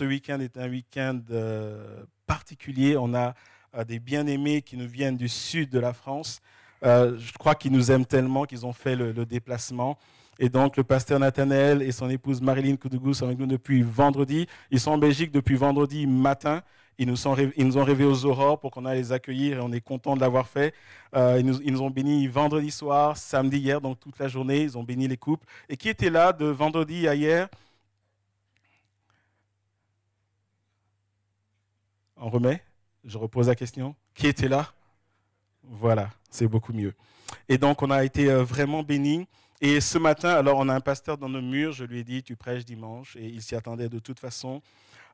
ce week-end est un week-end particulier. On a des bien-aimés qui nous viennent du sud de la France. Je crois qu'ils nous aiment tellement qu'ils ont fait le déplacement. Et donc, le pasteur Nathanaël et son épouse Marilyn Koudougou sont avec nous depuis vendredi. Ils sont en Belgique depuis vendredi matin. Ils nous ont rêvé aux aurores pour qu'on aille les accueillir et on est content de l'avoir fait. Ils nous ont bénis vendredi soir, samedi, hier, donc toute la journée. Ils ont béni les couples. Et qui était là de vendredi à hier? On remet? Je repose la question. Qui était là? Voilà, c'est beaucoup mieux. Et donc, on a été vraiment bénis. Et ce matin, alors, on a un pasteur dans nos murs. Je lui ai dit, tu prêches dimanche. Et il s'y attendait de toute façon.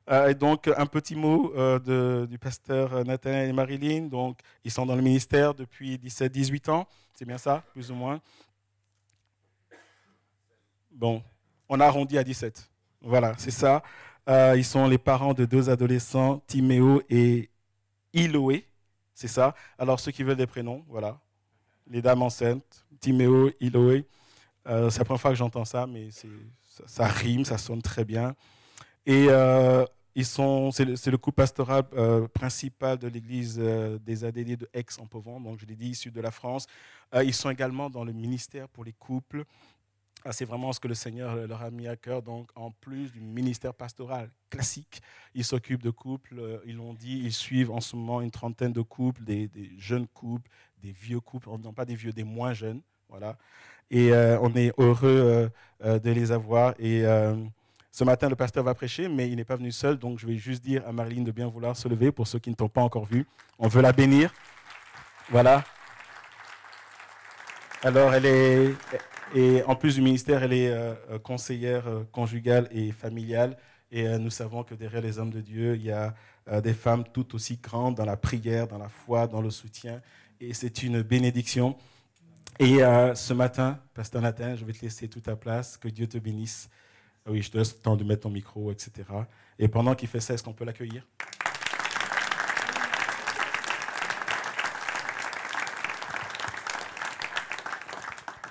Et donc, un petit mot du pasteur Nathanaël et Marilyn. Donc, ils sont dans le ministère depuis 17-18 ans. C'est bien ça, plus ou moins? Bon, on a arrondi à 17. Voilà, c'est ça. Ils sont les parents de deux adolescents, Timéo et Iloé. C'est ça. Alors, ceux qui veulent des prénoms, voilà. Les dames enceintes, Timéo, Iloé. C'est la première fois que j'entends ça, mais ça rime, ça sonne très bien. Et c'est le couple pastoral principal de l'église des ADD de Aix en Provence, donc je l'ai dit, sud de la France. Ils sont également dans le ministère pour les couples. C'est vraiment ce que le Seigneur leur a mis à cœur. Donc, en plus du ministère pastoral classique, ils s'occupent de couples. Ils l'ont dit, ils suivent en ce moment une trentaine de couples, des jeunes couples, des vieux couples, non pas des vieux, des moins jeunes. Voilà. Et on est heureux de les avoir. Et ce matin, le pasteur va prêcher, mais il n'est pas venu seul. Donc, je vais juste dire à Marilyn de bien vouloir se lever pour ceux qui ne t'ont pas encore vu. On veut la bénir. Voilà. Alors, et en plus du ministère, elle est conseillère conjugale et familiale. Et nous savons que derrière les hommes de Dieu, il y a des femmes tout aussi grandes dans la prière, dans la foi, dans le soutien. Et c'est une bénédiction. Et ce matin, pasteur Nathan, je vais te laisser toute ta place. Que Dieu te bénisse. Oui, je te laisse le temps de mettre ton micro, etc. Et pendant qu'il fait ça, est-ce qu'on peut l'accueillir?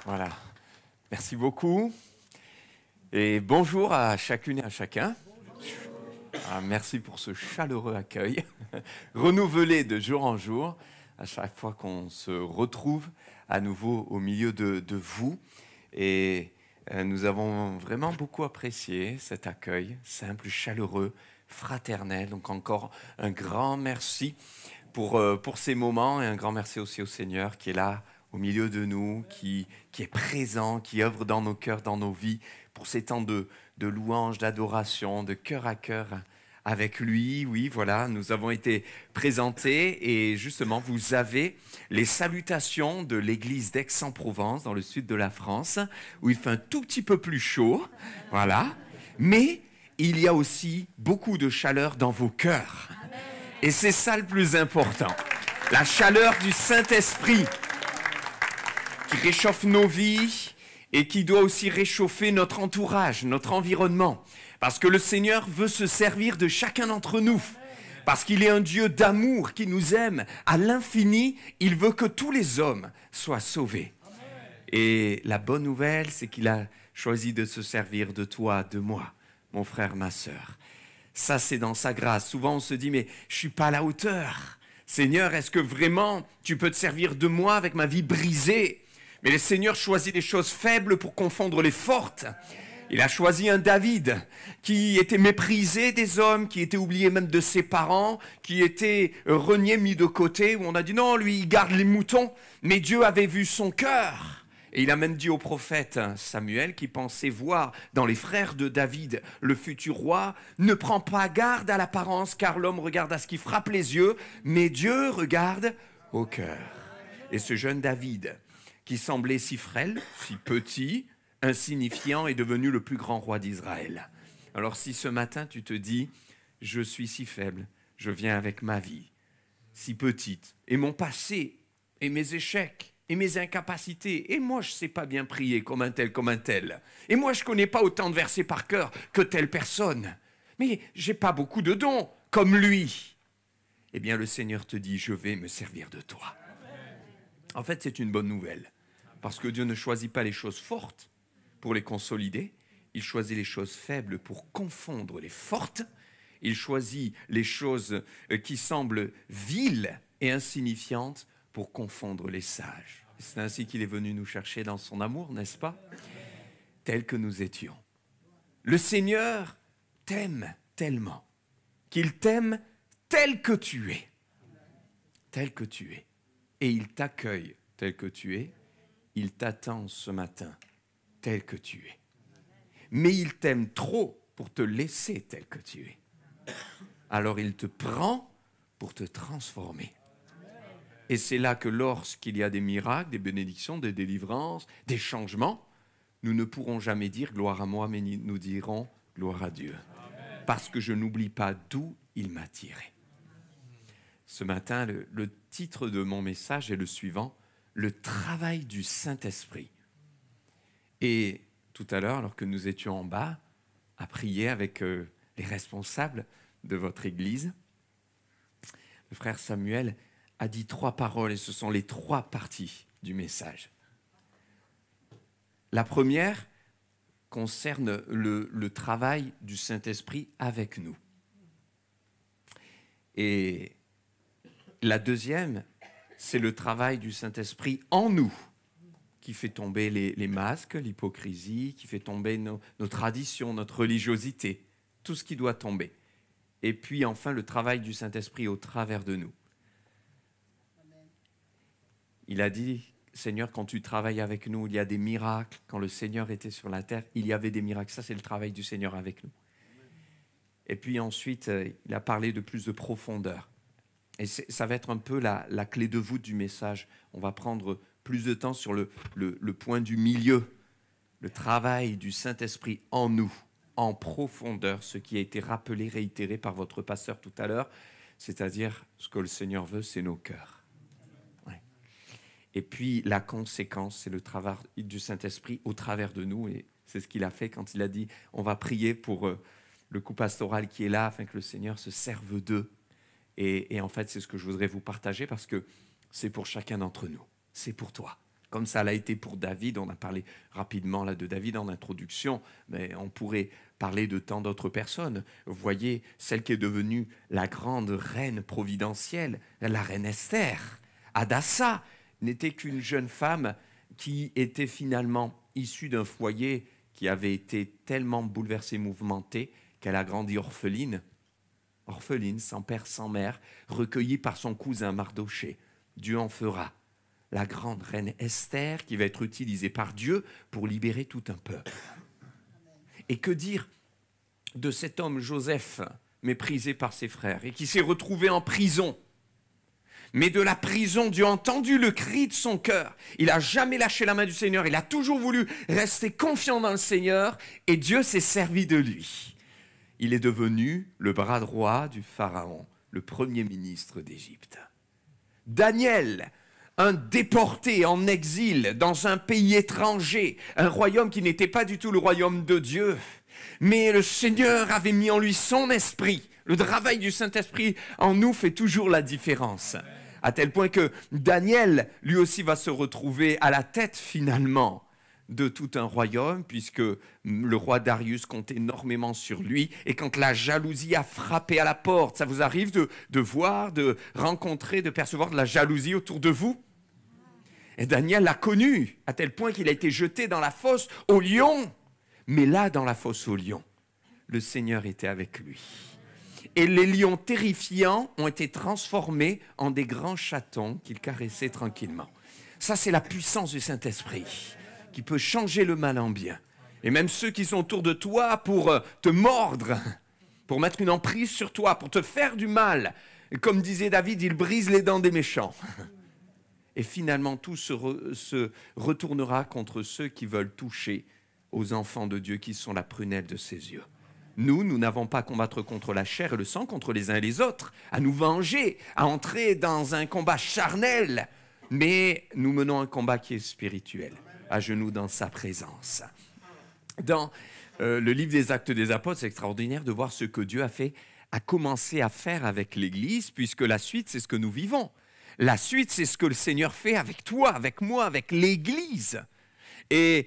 Voilà. Merci beaucoup. Et bonjour à chacune et à chacun. Merci pour ce chaleureux accueil, renouvelé de jour en jour, à chaque fois qu'on se retrouve à nouveau au milieu de vous. Et nous avons vraiment beaucoup apprécié cet accueil, simple, chaleureux, fraternel. Donc encore un grand merci pour ces moments et un grand merci aussi au Seigneur qui est là au milieu de nous, qui est présent, qui œuvre dans nos cœurs, dans nos vies, pour ces temps de louange, d'adoration, de cœur à cœur avec lui. Oui, voilà, nous avons été présentés et justement, vous avez les salutations de l'église d'Aix-en-Provence, dans le sud de la France, où il fait un tout petit peu plus chaud, voilà, mais il y a aussi beaucoup de chaleur dans vos cœurs. Et c'est ça le plus important, la chaleur du Saint-Esprit, qui réchauffe nos vies et qui doit aussi réchauffer notre entourage, notre environnement. Parce que le Seigneur veut se servir de chacun d'entre nous. Parce qu'il est un Dieu d'amour qui nous aime à l'infini. Il veut que tous les hommes soient sauvés. Et la bonne nouvelle, c'est qu'il a choisi de se servir de toi, de moi, mon frère, ma sœur. Ça, c'est dans sa grâce. Souvent, on se dit, mais je ne suis pas à la hauteur. Seigneur, est-ce que vraiment tu peux te servir de moi avec ma vie brisée? Mais le Seigneur choisit les choses faibles pour confondre les fortes. Il a choisi un David qui était méprisé des hommes, qui était oublié même de ses parents, qui était renié, mis de côté, où on a dit non, lui, il garde les moutons. Mais Dieu avait vu son cœur. Et il a même dit au prophète Samuel, qui pensait voir dans les frères de David le futur roi, ne prends pas garde à l'apparence, car l'homme regarde à ce qui frappe les yeux, mais Dieu regarde au cœur. Et ce jeune David, qui semblait si frêle, si petit, insignifiant, est devenu le plus grand roi d'Israël. Alors si ce matin tu te dis, je suis si faible, je viens avec ma vie, si petite, et mon passé, et mes échecs, et mes incapacités, et moi je ne sais pas bien prier comme un tel, et moi je ne connais pas autant de versets par cœur que telle personne, mais je n'ai pas beaucoup de dons comme lui. Eh bien le Seigneur te dit, je vais me servir de toi. En fait c'est une bonne nouvelle. Parce que Dieu ne choisit pas les choses fortes pour les consolider, il choisit les choses faibles pour confondre les fortes Il choisit les choses qui semblent viles et insignifiantes pour confondre les sages. C'est ainsi qu'il est venu nous chercher dans son amour, n'est-ce pas? Tel que nous étions. Le Seigneur t'aime tellement qu'il t'aime tel que tu es. Tel que tu es. Et il t'accueille tel que tu es. Il t'attend ce matin tel que tu es. Mais il t'aime trop pour te laisser tel que tu es. Alors il te prend pour te transformer. Et c'est là que lorsqu'il y a des miracles, des bénédictions, des délivrances, des changements, nous ne pourrons jamais dire gloire à moi, mais nous dirons gloire à Dieu. Parce que je n'oublie pas d'où il m'a tiré. Ce matin, le titre de mon message est le suivant, le travail du Saint-Esprit. Et tout à l'heure, alors que nous étions en bas, à prier avec les responsables de votre église, le frère Samuel a dit 3 paroles et ce sont les 3 parties du message. La première concerne le travail du Saint-Esprit avec nous. Et la deuxième, c'est le travail du Saint-Esprit en nous, qui fait tomber les masques, l'hypocrisie, qui fait tomber nos traditions, notre religiosité, tout ce qui doit tomber. Et puis enfin, le travail du Saint-Esprit au travers de nous. Il a dit, Seigneur, quand tu travailles avec nous, il y a des miracles. Quand le Seigneur était sur la terre, il y avait des miracles. Ça, c'est le travail du Seigneur avec nous. Et puis ensuite, il a parlé de plus de profondeur. Et ça va être un peu la clé de voûte du message. On va prendre plus de temps sur le point du milieu, le travail du Saint-Esprit en nous, en profondeur, ce qui a été rappelé, réitéré par votre pasteur tout à l'heure, c'est-à-dire ce que le Seigneur veut, c'est nos cœurs. Ouais. Et puis la conséquence, c'est le travail du Saint-Esprit au travers de nous, et c'est ce qu'il a fait quand il a dit, on va prier pour le coup pastoral qui est là, afin que le Seigneur se serve d'eux. Et en fait, c'est ce que je voudrais vous partager parce que c'est pour chacun d'entre nous. C'est pour toi. Comme ça l'a été pour David. On a parlé rapidement là de David en introduction, mais on pourrait parler de tant d'autres personnes. Vous voyez, celle qui est devenue la grande reine providentielle, la reine Esther. Hadassa n'était qu'une jeune femme qui était finalement issue d'un foyer qui avait été tellement bouleversé, mouvementé, qu'elle a grandi orpheline, sans père, sans mère, recueillie par son cousin Mardoché. Dieu en fera la grande reine Esther qui va être utilisée par Dieu pour libérer tout un peuple. Et que dire de cet homme Joseph, méprisé par ses frères et qui s'est retrouvé en prison? Mais de la prison, Dieu a entendu le cri de son cœur. Il n'a jamais lâché la main du Seigneur. Il a toujours voulu rester confiant dans le Seigneur et Dieu s'est servi de lui. Il est devenu le bras droit du Pharaon, le premier ministre d'Égypte. Daniel, un déporté en exil dans un pays étranger, un royaume qui n'était pas du tout le royaume de Dieu. Mais le Seigneur avait mis en lui son esprit. Le travail du Saint-Esprit en nous fait toujours la différence. À tel point que Daniel, lui aussi, va se retrouver à la tête finalement de tout un royaume, puisque le roi Darius compte énormément sur lui. Et quand la jalousie a frappé à la porte, ça vous arrive de voir, de rencontrer, de percevoir de la jalousie autour de vous? Et Daniel l'a connu, à tel point qu'il a été jeté dans la fosse aux lions. Mais là, dans la fosse aux lions, le Seigneur était avec lui. Et les lions terrifiants ont été transformés en des grands chatons qu'il caressait tranquillement. Ça, c'est la puissance du Saint-Esprit qui peut changer le mal en bien. Et même ceux qui sont autour de toi pour te mordre, pour mettre une emprise sur toi, pour te faire du mal. Et comme disait David, il brise les dents des méchants. Et finalement, tout se retournera contre ceux qui veulent toucher aux enfants de Dieu qui sont la prunelle de ses yeux. Nous n'avons pas à combattre contre la chair et le sang, contre les uns et les autres, à nous venger, à entrer dans un combat charnel, mais nous menons un combat qui est spirituel, à genoux dans sa présence. Dans le livre des Actes des Apôtres, c'est extraordinaire de voir ce que Dieu a commencé à faire avec l'Église, puisque la suite, c'est ce que nous vivons. La suite, c'est ce que le Seigneur fait avec toi, avec moi, avec l'Église. Et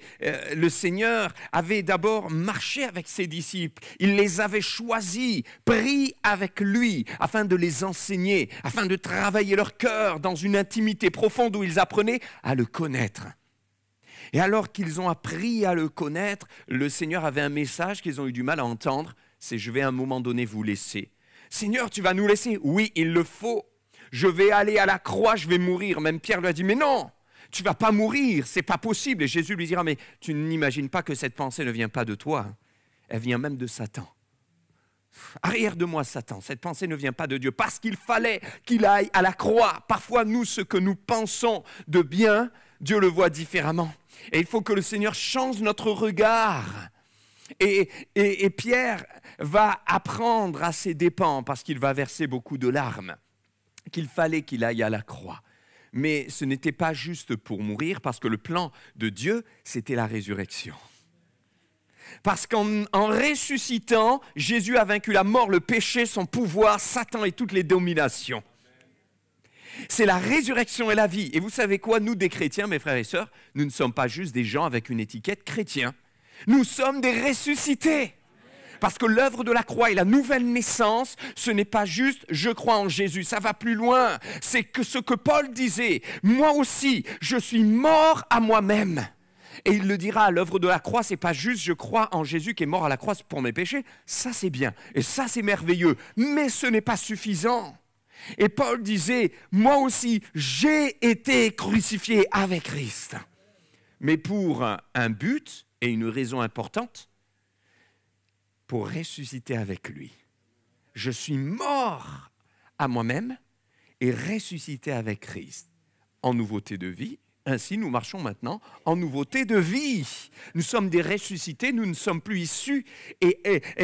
le Seigneur avait d'abord marché avec ses disciples. Il les avait choisis, pris avec lui, afin de les enseigner, afin de travailler leur cœur dans une intimité profonde où ils apprenaient à le connaître. Et alors qu'ils ont appris à le connaître, le Seigneur avait un message qu'ils ont eu du mal à entendre, c'est « je vais à un moment donné vous laisser ». « Seigneur, tu vas nous laisser ?» « Oui, il le faut. Je vais aller à la croix, je vais mourir. » Même Pierre lui a dit « mais non, tu ne vas pas mourir, ce n'est pas possible. » Et Jésus lui dira « mais tu n'imagines pas que cette pensée ne vient pas de toi, hein. Elle vient même de Satan. Arrière de moi, Satan, cette pensée ne vient pas de Dieu. Parce qu'il fallait qu'il aille à la croix. Parfois, nous, ce que nous pensons de bien, Dieu le voit différemment. Et il faut que le Seigneur change notre regard. Et Pierre va apprendre à ses dépens, parce qu'il va verser beaucoup de larmes, qu'il fallait qu'il aille à la croix. Mais ce n'était pas juste pour mourir, parce que le plan de Dieu, c'était la résurrection. Parce qu'en ressuscitant, Jésus a vaincu la mort, le péché, son pouvoir, Satan et toutes les dominations. C'est la résurrection et la vie. Et vous savez quoi, nous des chrétiens, mes frères et sœurs, nous ne sommes pas juste des gens avec une étiquette chrétien. Nous sommes des ressuscités. Parce que l'œuvre de la croix et la nouvelle naissance, ce n'est pas juste « je crois en Jésus », ça va plus loin. C'est que ce que Paul disait, « moi aussi, je suis mort à moi-même ». Et il le dira à l'œuvre de la croix, c'est pas juste « je crois en Jésus qui est mort à la croix pour mes péchés », ça c'est bien, et ça c'est merveilleux, mais ce n'est pas suffisant. Et Paul disait « moi aussi, j'ai été crucifié avec Christ ». Mais pour un but et une raison importante, pour ressusciter avec lui. Je suis mort à moi-même et ressuscité avec Christ en nouveauté de vie. Ainsi, nous marchons maintenant en nouveauté de vie. Nous sommes des ressuscités, nous ne sommes plus issus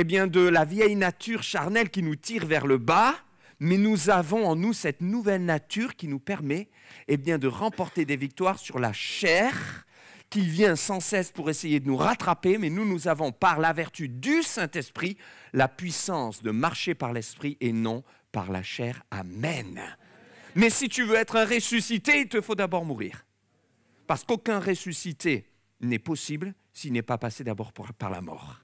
bien, de la vieille nature charnelle qui nous tire vers le bas, mais nous avons en nous cette nouvelle nature qui nous permet bien, de remporter des victoires sur la chair, qui vient sans cesse pour essayer de nous rattraper, mais nous avons, par la vertu du Saint-Esprit, la puissance de marcher par l'Esprit et non par la chair. Amen. Mais si tu veux être un ressuscité, il te faut d'abord mourir. Parce qu'aucun ressuscité n'est possible s'il n'est pas passé d'abord par la mort.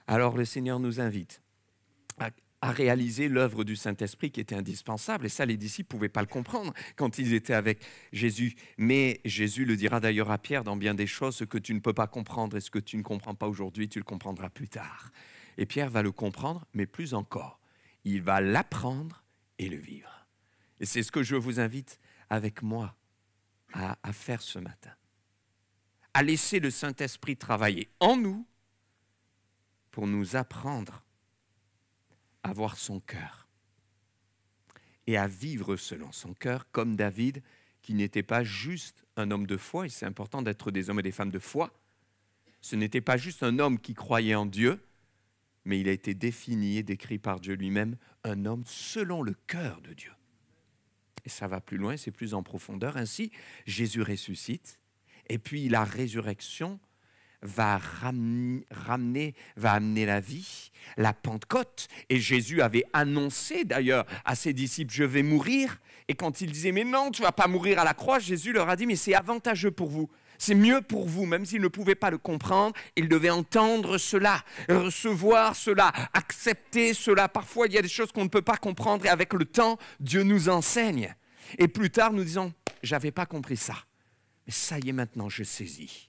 Alors le Seigneur nous invite à réaliser l'œuvre du Saint-Esprit qui était indispensable. Et ça, les disciples ne pouvaient pas le comprendre quand ils étaient avec Jésus. Mais Jésus le dira d'ailleurs à Pierre dans bien des choses, ce que tu ne peux pas comprendre et ce que tu ne comprends pas aujourd'hui, tu le comprendras plus tard. Et Pierre va le comprendre, mais plus encore, il va l'apprendre et le vivre. Et c'est ce que je vous invite avec moi à faire ce matin. À laisser le Saint-Esprit travailler en nous pour nous apprendre à voir son cœur et à vivre selon son cœur, comme David, qui n'était pas juste un homme de foi, et c'est important d'être des hommes et des femmes de foi. Ce n'était pas juste un homme qui croyait en Dieu, mais il a été défini et décrit par Dieu lui-même, un homme selon le cœur de Dieu. Et ça va plus loin, c'est plus en profondeur. Ainsi, Jésus ressuscite, et puis la résurrection va amener la vie, la Pentecôte. Et Jésus avait annoncé d'ailleurs à ses disciples, je vais mourir. Et quand ils disaient, mais non, tu ne vas pas mourir à la croix, Jésus leur a dit, mais c'est avantageux pour vous. C'est mieux pour vous, même s'ils ne pouvaient pas le comprendre, ils devaient entendre cela, recevoir cela, accepter cela. Parfois, il y a des choses qu'on ne peut pas comprendre et avec le temps, Dieu nous enseigne. Et plus tard, nous disons, je n'avais pas compris ça. Mais ça y est, maintenant, je saisis.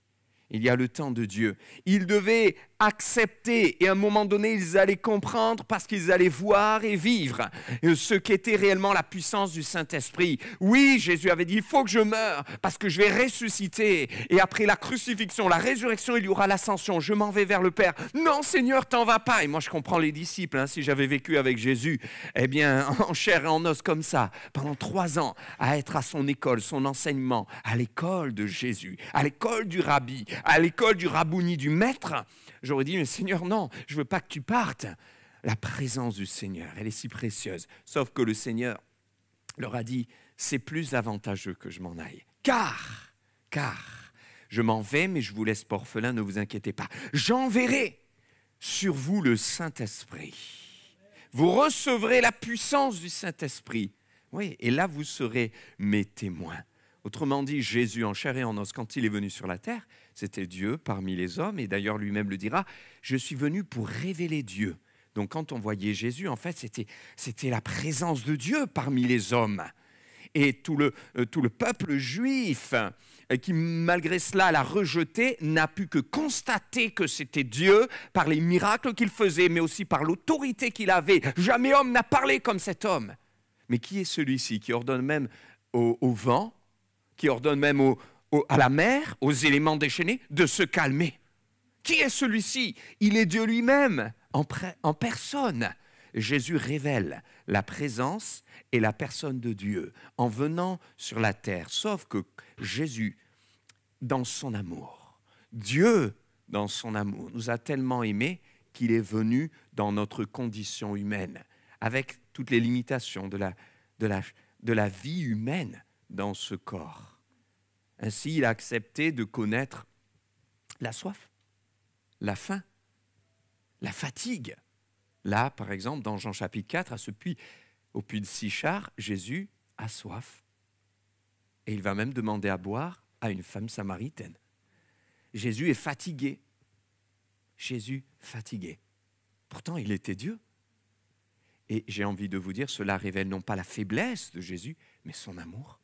Il y a le temps de Dieu. Ils devaient accepter et à un moment donné, ils allaient comprendre parce qu'ils allaient voir et vivre ce qu'était réellement la puissance du Saint-Esprit. Oui, Jésus avait dit, il faut que je meure parce que je vais ressusciter. Et après la crucifixion, la résurrection, il y aura l'ascension. Je m'en vais vers le Père. Non, Seigneur, t'en vas pas. Et moi, je comprends les disciples. Si j'avais vécu avec Jésus, en chair et en os comme ça, pendant 3 ans, à être à son école, son enseignement, à l'école de Jésus, à l'école du Rabbi, à l'école du Rabouni, du Maître, j'aurais dit, mais Seigneur, non, je ne veux pas que tu partes. La présence du Seigneur, elle est si précieuse. Sauf que le Seigneur leur a dit, c'est plus avantageux que je m'en aille. Car, je m'en vais, mais je vous laisse pas orphelin, ne vous inquiétez pas. J'enverrai sur vous le Saint-Esprit. Vous recevrez la puissance du Saint-Esprit. Oui, et là, vous serez mes témoins. Autrement dit, Jésus en chair et en os, quand il est venu sur la terre, c'était Dieu parmi les hommes. Et d'ailleurs, lui-même le dira, je suis venu pour révéler Dieu. Donc quand on voyait Jésus, en fait, c'était la présence de Dieu parmi les hommes. Et tout le peuple juif, qui malgré cela l'a rejeté, n'a pu que constater que c'était Dieu par les miracles qu'il faisait, mais aussi par l'autorité qu'il avait. Jamais homme n'a parlé comme cet homme. Mais qui est celui-ci qui ordonne même au vent, qui ordonne même à la mer, aux éléments déchaînés, de se calmer? Qui est celui-ci? Il est Dieu lui-même, en personne. Jésus révèle la présence et la personne de Dieu en venant sur la terre. Sauf que Jésus, dans son amour, Dieu, dans son amour, nous a tellement aimés qu'il est venu dans notre condition humaine, avec toutes les limitations de la vie humaine dans ce corps. Ainsi, il a accepté de connaître la soif, la faim, la fatigue. Là, par exemple, dans Jean chapitre 4, au puits de Sichar, Jésus a soif. Et il va même demander à boire à une femme samaritaine. Jésus est fatigué. Jésus fatigué. Pourtant, il était Dieu. Et j'ai envie de vous dire, cela révèle non pas la faiblesse de Jésus, mais son amour.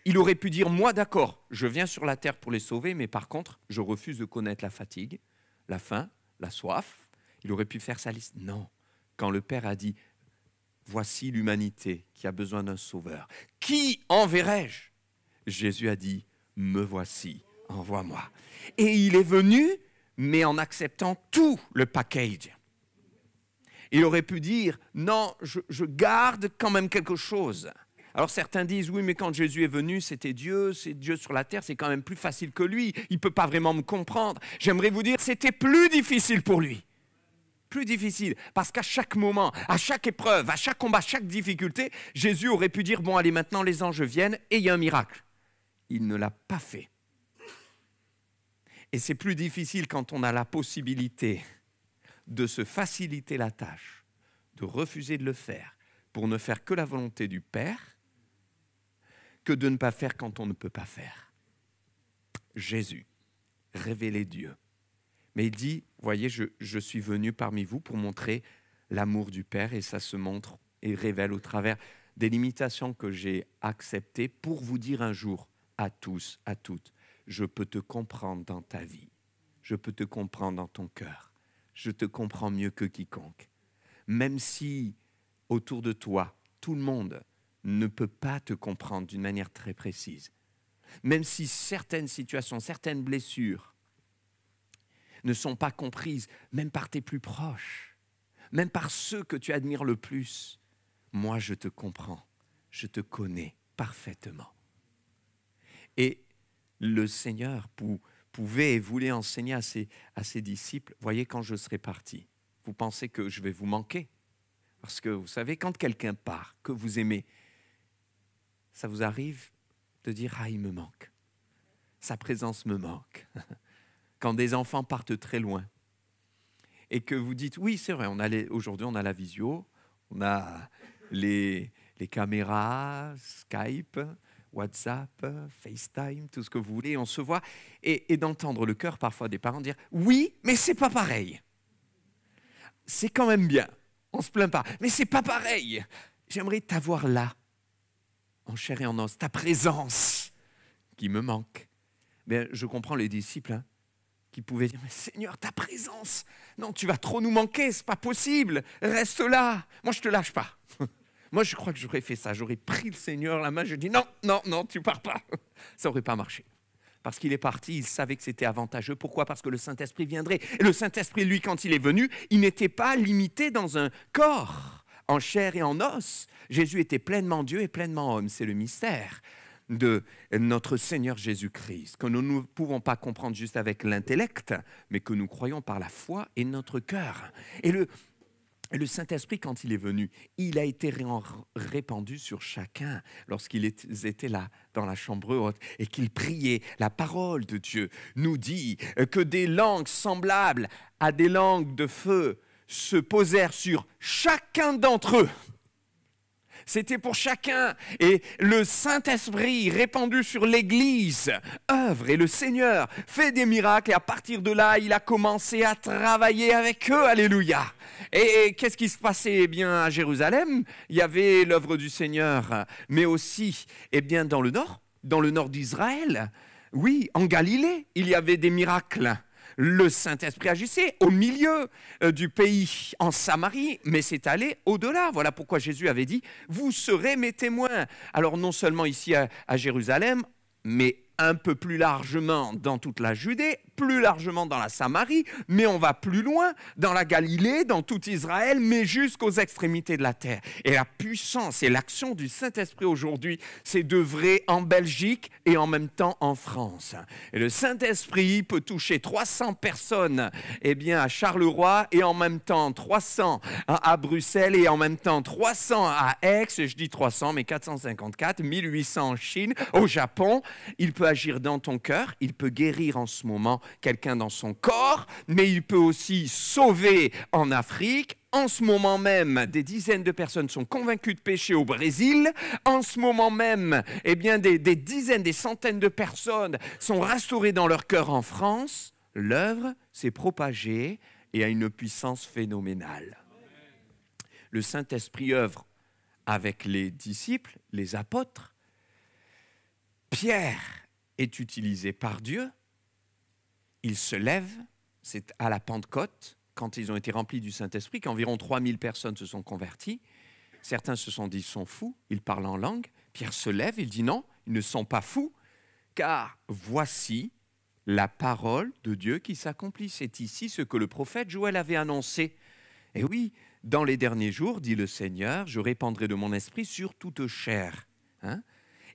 Il aurait pu dire, moi d'accord, je viens sur la terre pour les sauver, mais par contre, je refuse de connaître la fatigue, la faim, la soif. Il aurait pu faire sa liste. Non. Quand le Père a dit, voici l'humanité qui a besoin d'un sauveur. Qui enverrai-je? Jésus a dit, me voici, envoie-moi. Et il est venu, mais en acceptant tout le package. Il aurait pu dire, non, je garde quand même quelque chose. Alors certains disent, oui, mais quand Jésus est venu, c'était Dieu, c'est Dieu sur la terre, c'est quand même plus facile que lui. Il ne peut pas vraiment me comprendre. J'aimerais vous dire, c'était plus difficile pour lui. Plus difficile, parce qu'à chaque moment, à chaque épreuve, à chaque combat, à chaque difficulté, Jésus aurait pu dire, bon, allez, maintenant les anges viennent et il y a un miracle. Il ne l'a pas fait. Et c'est plus difficile quand on a la possibilité de se faciliter la tâche, de refuser de le faire pour ne faire que la volonté du Père, que de ne pas faire quand on ne peut pas faire. Jésus, révéler Dieu. Mais il dit, voyez, je suis venu parmi vous pour montrer l'amour du Père et ça se montre et révèle au travers des limitations que j'ai acceptées pour vous dire un jour à tous, à toutes, je peux te comprendre dans ta vie, je peux te comprendre dans ton cœur, je te comprends mieux que quiconque. Même si autour de toi, tout le monde ne peut pas te comprendre d'une manière très précise, même si certaines situations, certaines blessures ne sont pas comprises, même par tes plus proches, même par ceux que tu admires le plus, moi je te comprends, je te connais parfaitement. Et le Seigneur pouvait et voulait enseigner à ses disciples, voyez, quand je serai parti, vous pensez que je vais vous manquer? Parce que vous savez, quand quelqu'un part, que vous aimez, ça vous arrive de dire, ah, il me manque, sa présence me manque. Quand des enfants partent très loin et que vous dites, oui, c'est vrai, aujourd'hui on a la visio, on a les caméras, Skype, WhatsApp, FaceTime, tout ce que vous voulez, on se voit, et d'entendre le cœur parfois des parents dire, oui, mais c'est pas pareil. C'est quand même bien, on se plaint pas, mais c'est pas pareil. J'aimerais t'avoir là, en chair et en os, ta présence qui me manque. Bien, je comprends les disciples, qui pouvaient dire, mais Seigneur, ta présence, non, tu vas trop nous manquer, c'est pas possible, reste là, moi je te lâche pas. Moi je crois que j'aurais fait ça, j'aurais pris le Seigneur la main, je dis non, tu pars pas. Ça n'aurait pas marché. Parce qu'il est parti, il savait que c'était avantageux. Pourquoi? Parce que le Saint-Esprit viendrait. Et le Saint-Esprit, lui, quand il est venu, il n'était pas limité dans un corps, en chair et en os. Jésus était pleinement Dieu et pleinement homme, c'est le mystère de notre Seigneur Jésus-Christ, que nous ne pouvons pas comprendre juste avec l'intellect, mais que nous croyons par la foi et notre cœur. Et le Saint-Esprit, quand il est venu, il a été répandu sur chacun lorsqu'ils étaient là, dans la chambre haute, et qu'ils priaient. La parole de Dieu nous dit que des langues semblables à des langues de feu se posèrent sur chacun d'entre eux. c'était pour chacun. Et le Saint-Esprit répandu sur l'Église œuvre et le Seigneur fait des miracles. Et à partir de là, il a commencé à travailler avec eux. Alléluia. Et qu'est-ce qui se passait? Eh bien, à Jérusalem, il y avait l'œuvre du Seigneur, mais aussi dans le nord d'Israël. Oui, en Galilée, il y avait des miracles. Le Saint-Esprit agissait au milieu du pays, en Samarie, mais c'est allé au-delà. Voilà pourquoi Jésus avait dit « Vous serez mes témoins ». Alors non seulement ici à Jérusalem, mais un peu plus largement dans toute la Judée, plus largement dans la Samarie, mais on va plus loin, dans la Galilée, dans tout Israël, mais jusqu'aux extrémités de la terre. Et la puissance et l'action du Saint-Esprit aujourd'hui, c'est d'œuvrer en Belgique et en même temps en France. Et le Saint-Esprit peut toucher 300 personnes à Charleroi et en même temps 300 à Bruxelles et en même temps 300 à Aix, je dis 300, mais 454, 1800 en Chine, au Japon. Il peut agir dans ton cœur, il peut guérir en ce moment quelqu'un dans son corps, mais il peut aussi sauver en Afrique. En ce moment même, des dizaines de personnes sont convaincues de péché au Brésil. En ce moment même, des dizaines, des centaines de personnes sont restaurées dans leur cœur en France. L'œuvre s'est propagée et a une puissance phénoménale. Le Saint-Esprit œuvre avec les disciples, les apôtres. Pierre est utilisé par Dieu. Il se lève, c'est à la Pentecôte, quand ils ont été remplis du Saint-Esprit, qu'environ 3000 personnes se sont converties. Certains se sont dit, ils sont fous, ils parlent en langue. Pierre se lève, il dit non, ils ne sont pas fous, car voici la parole de Dieu qui s'accomplit. C'est ici ce que le prophète Joël avait annoncé. Et oui, dans les derniers jours, dit le Seigneur, je répandrai de mon esprit sur toute chair.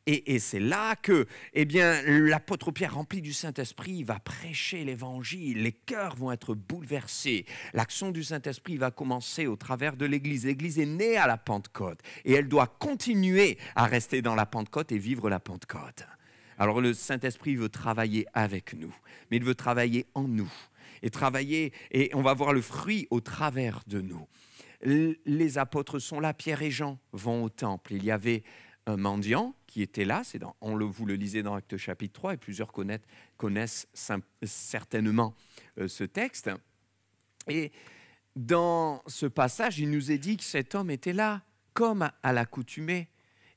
Et c'est là que l'apôtre Pierre, rempli du Saint-Esprit, va prêcher l'Évangile. Les cœurs vont être bouleversés. L'action du Saint-Esprit va commencer au travers de l'Église. L'Église est née à la Pentecôte et elle doit continuer à rester dans la Pentecôte et vivre la Pentecôte. Alors le Saint-Esprit veut travailler avec nous, mais il veut travailler en nous. Et on va voir le fruit au travers de nous. Les apôtres sont là, Pierre et Jean vont au temple. Il y avait un mendiant qui était là, vous le lisez dans Actes chapitre 3, et plusieurs connaissent certainement ce texte. Et dans ce passage, il nous est dit que cet homme était là, comme à l'accoutumée.